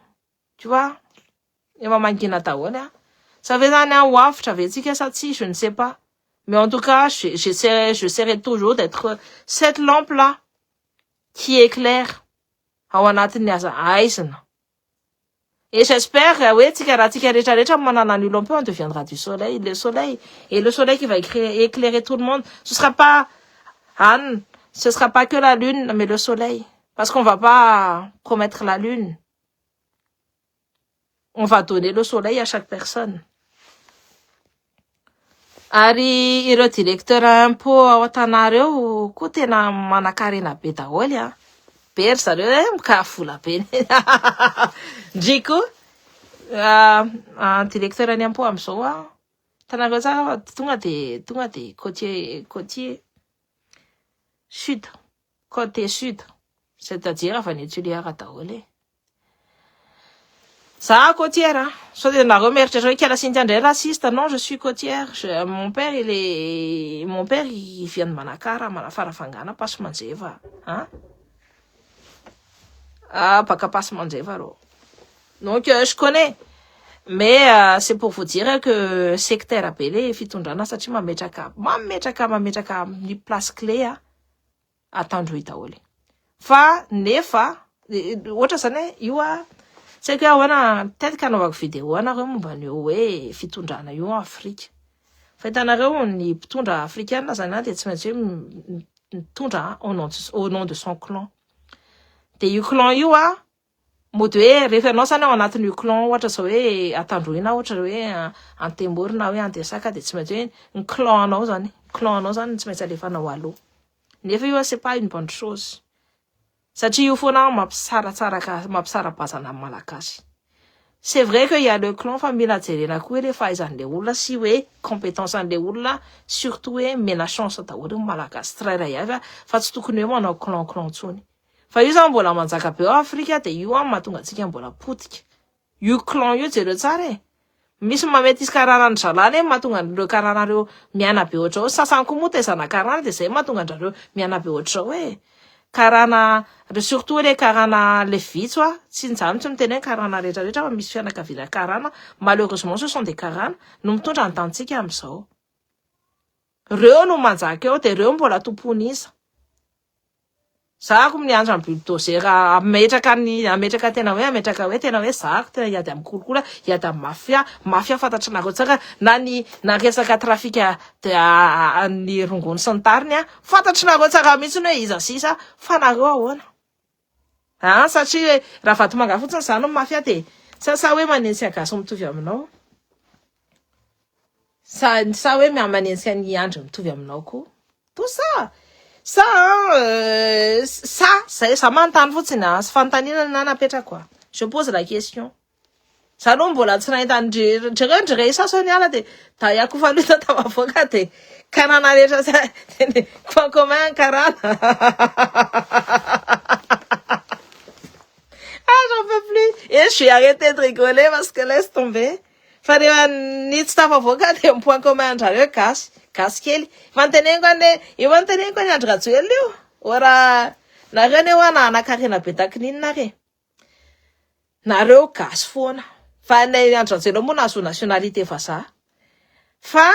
tu vois efa mangina daholo ça fait zany hoavitra ve tsika sa tsy je ne sais pas mais en tout cas j'essaierai toujours d'être cette lampe là qui éclaire ao anatin'ny aizina et j'espère ouais raha tsika rehetrarehetra manana ny lampe on deviendra du soleil le soleil qui va éclairer tout le monde ce sera pas que la lune mais le soleil parce qu'on va pas promettre la lune on va donner le soleil à chaque personne ary ireo directeur impôt ao an-tanareo koa tena manakarena be daholo bery zareo mika vola be ndriko directeur ny impôt amizao tanareo tsara tonga de côtier sud côté sud c'est-à-dire avy any Tuléar daholo ça côtière soit de nareo mieritreritra hoe kala sindy andray raciste non je suis côtière mon père il vient de Manakara Farafangana passe manjeva baka passe manjeva ro donc je connais Mais c'est pour vous dire que secteur be le fitondrana satria mametraka amin'ny place clé atandroy daholo. Fa nefa ohatra zany hoe io tsy haiko hoe ahoana tetika anaovako vidéo anareo momba an'io hoe fitondrana io Afrika. Fa hitanareo ny mpitondra africaine zany dia tsy maintsy hoe mitondra au nom de son clan. De io clan io mody hoe rehefa ianao zany ao anatin'io clan ohatra zao hoe atandroina ohatra hoe antemoro na hoe antesaka de tsy maintsy hoe ny clan anao zany tsy maintsy alefanao aloha. Nefa io c'est pas une bonne chose. Satria io foana mampisarabazana amin'ny malagasy. C'est vrai qu'il y a le clan fa mila jerena koa hoe fahaizan'le olona sy hoe compétence an'le olona surtout hoe mena chance daholo ny malagasy tsirairay avy fa tsy tokony hoe manao clan tsony. Fa io zany mbola manjaka be ao Afrika de io mahatonga antsika mbola potika. Io clan io jereo tsara e. Misy mamety isy karanany zalany mahatonga an'ireo karanareo miana be ohatrao. Sasany koa moa tezana karana de zay mahatonga an'ireo miana be ohatrao e. Karana surtout les karana le vitso tsy njany tsy miteny hoe karana rehetrarehetra fa misy fianakaviana karana malheureusement ce sont des karana no mitondra ny tantsika amin'izao. Reo no manjaka eo de reo mbola tompon'iza. Zako miandra amin'ny bulldozera ametraka tena hoe tena hoe zako tena hiady amin'ny kolikola hiady amin'ny mafia fantatry nareo tsara na resaka trafika ny rongony sy ny tariny fantatry nareo tsara mihitsy hoe iza sisa fa nareo ahoana satria raha vatomanga fotsiny zany no mafia de sa hoe manentsy agasy mitovy aminao sa hoe manentsy ny andro mitovy aminao koa tout ça ça manontany fotsiny sy fanontaniana na napetraka quoi. Je pose la question. Ça non mbola tsy nahita ndre sasany ala de ta yakofa luta ta avocat de karana rehetra point commun karana. J'en peux plus. Et je vais arrêter de rigoler parce que laisse tomber. Fa rehefa ny tsy tafavoaka de point commun andrareo gasy kely. Mantenengo ny andro rajoely io. Ora nareo ne ho anakarena be takininina re. Nareo gasy foana. Fa ny andro rajoely moa nahazo nationalité vazaha. Fa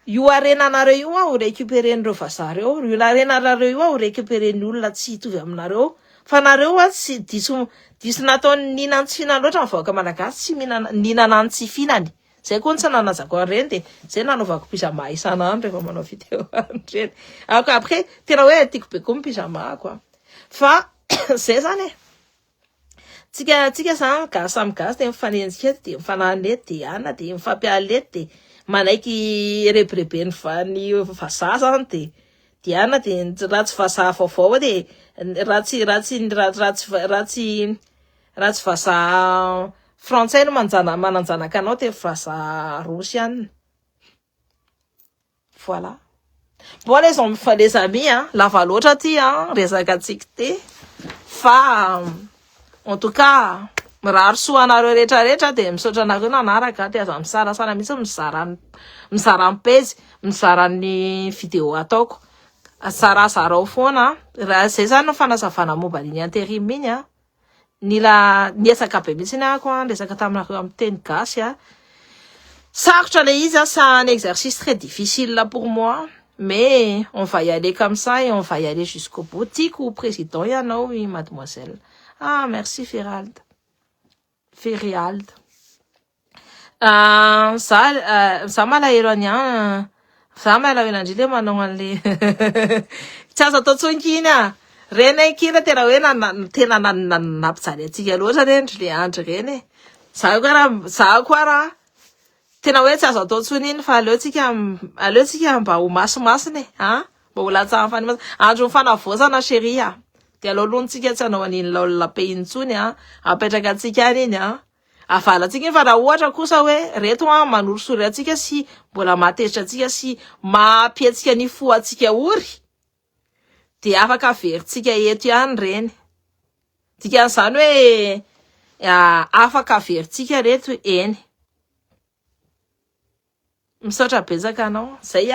io arenanareo io ho récupéren'ireo vazaha reo. Io arenanareo io ho récupéren'ny olona tsy hitovy aminareo. Fa nareo tsy diso nataony nihinany tsy fihinany loatra mivoaka malagasy tsy nihinana tsy fihinany. Zay koa tsy nanazako an'ireny de zay nanaovako pyjama isan'andro rehefa manao vidéo an'ireny. Après tena hoe tiako be koa ny pyjama quoi. Fa zay zany tsika zany gasy samy gasy de mifanenjika de mifananety de ana de mifampialety de manaiky rebrebe ny vazaha zany de ana de ratsy vazaha vaovao de ratsy vazaha français no mananjanaka anao de vazaha russian. Voilà. Bon les amis lava loatra ty resaka tsika ty fa en tout cas mirary soa anareo rehetrarehetra de misaotra anareo nanaraka de aza misarasara mihitsy mizara mpezy mizara ny vidéo ataoko sarazarao foana raha zay zany no fanazavana momba an'iny intérim iny niesaka be mihitsy ako resaka taminareo amin'ny teny gasy sarotra le izy c'est un exercice très difficile là pour moi mais on va y aller comme ça et on va y aller jusqu'au bout. Tiako président ianao mademoiselle. Merci Feriald. Za malahelo any za malahelo andrindra manao an'le tsy azo atao tsonkiny reny kina tena hoe tena nampijaly atsika loatra reny le andro reny za koa raha tena hoe tsy azo atao tsony iny fa aleotsika mba ho masimasiny mba ho latsaha fany andro mifanavozana chérie de alohalontsika tsy hanao an'iny laolapein'ny tsony apetraka atsika any iny avalatsika iny fa raha ohatra kosa hoe reto manorosory atsika sy mbola matezitra atsika sy mapiatsika ny fo atsika ory de afaka averintsika eto ihany reny dikan'izany hoe afaka averintsika reto eny. Misaotra betsaka anao zay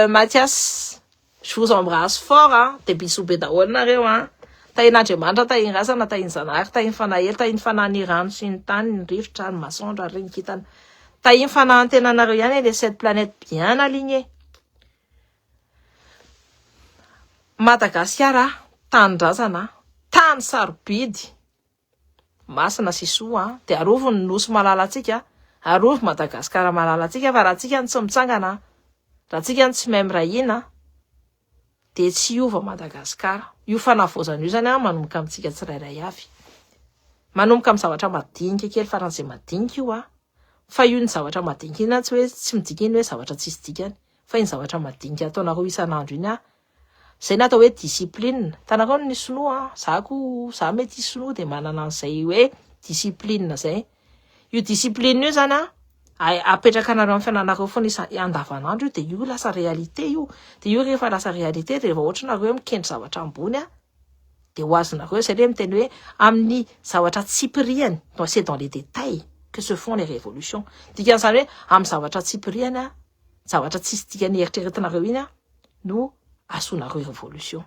Mathias, je vous embrasse fort de bisous be daholo nareo tain'Andriamanitra, tainy rasana, tainy zanahary, tainy fanahely, tainy fanahany rano sy ny tany, ny rivotra, ny masoandro, ary ny kintana. Tainy fanahantenanareo ihany les 7 planètes bien alignées. Madagasikara, tany-drazana, tany sarobidy, masina sy soa, de arovo ny nosy malalatsika, arovo Madagasikara malalatsika, fa raha tsika ny tsy mitsangana, raha tsika ny tsy memrahina, de tsy iova Madagasikara. Io fanavozana io zany manomboka amintsika tsirairay avy. Manomboka amin'ny zavatra madinika kely faran'izay madinika io fa io ny zavatra madinika iny tsy hoe tsy midika iny hoe zavatra tsisy dikany, fa iny zavatra madinika ataonareo isan'andro iny zay natao hoe discipline. Tanakao ny sinoa, za mety sinoa de manana an'izay hoe discipline zay. Io discipline io zany apetraka anareo amin'ny fiainanareo foana andavanandro io, de io lasa réalité io. De io rehefa lasa réalité, rehefa ohatra nareo mikendry zavatra ambony de ho azonareo satria miteny hoe amin'ny zavatra tsipiriany, c'est dans les détails que se font les révolutions. Dikan'izany hoe amin'ny zavatra tsipiriany, zavatra tsisy dikany eritreretinareo iny no asonareo révolution.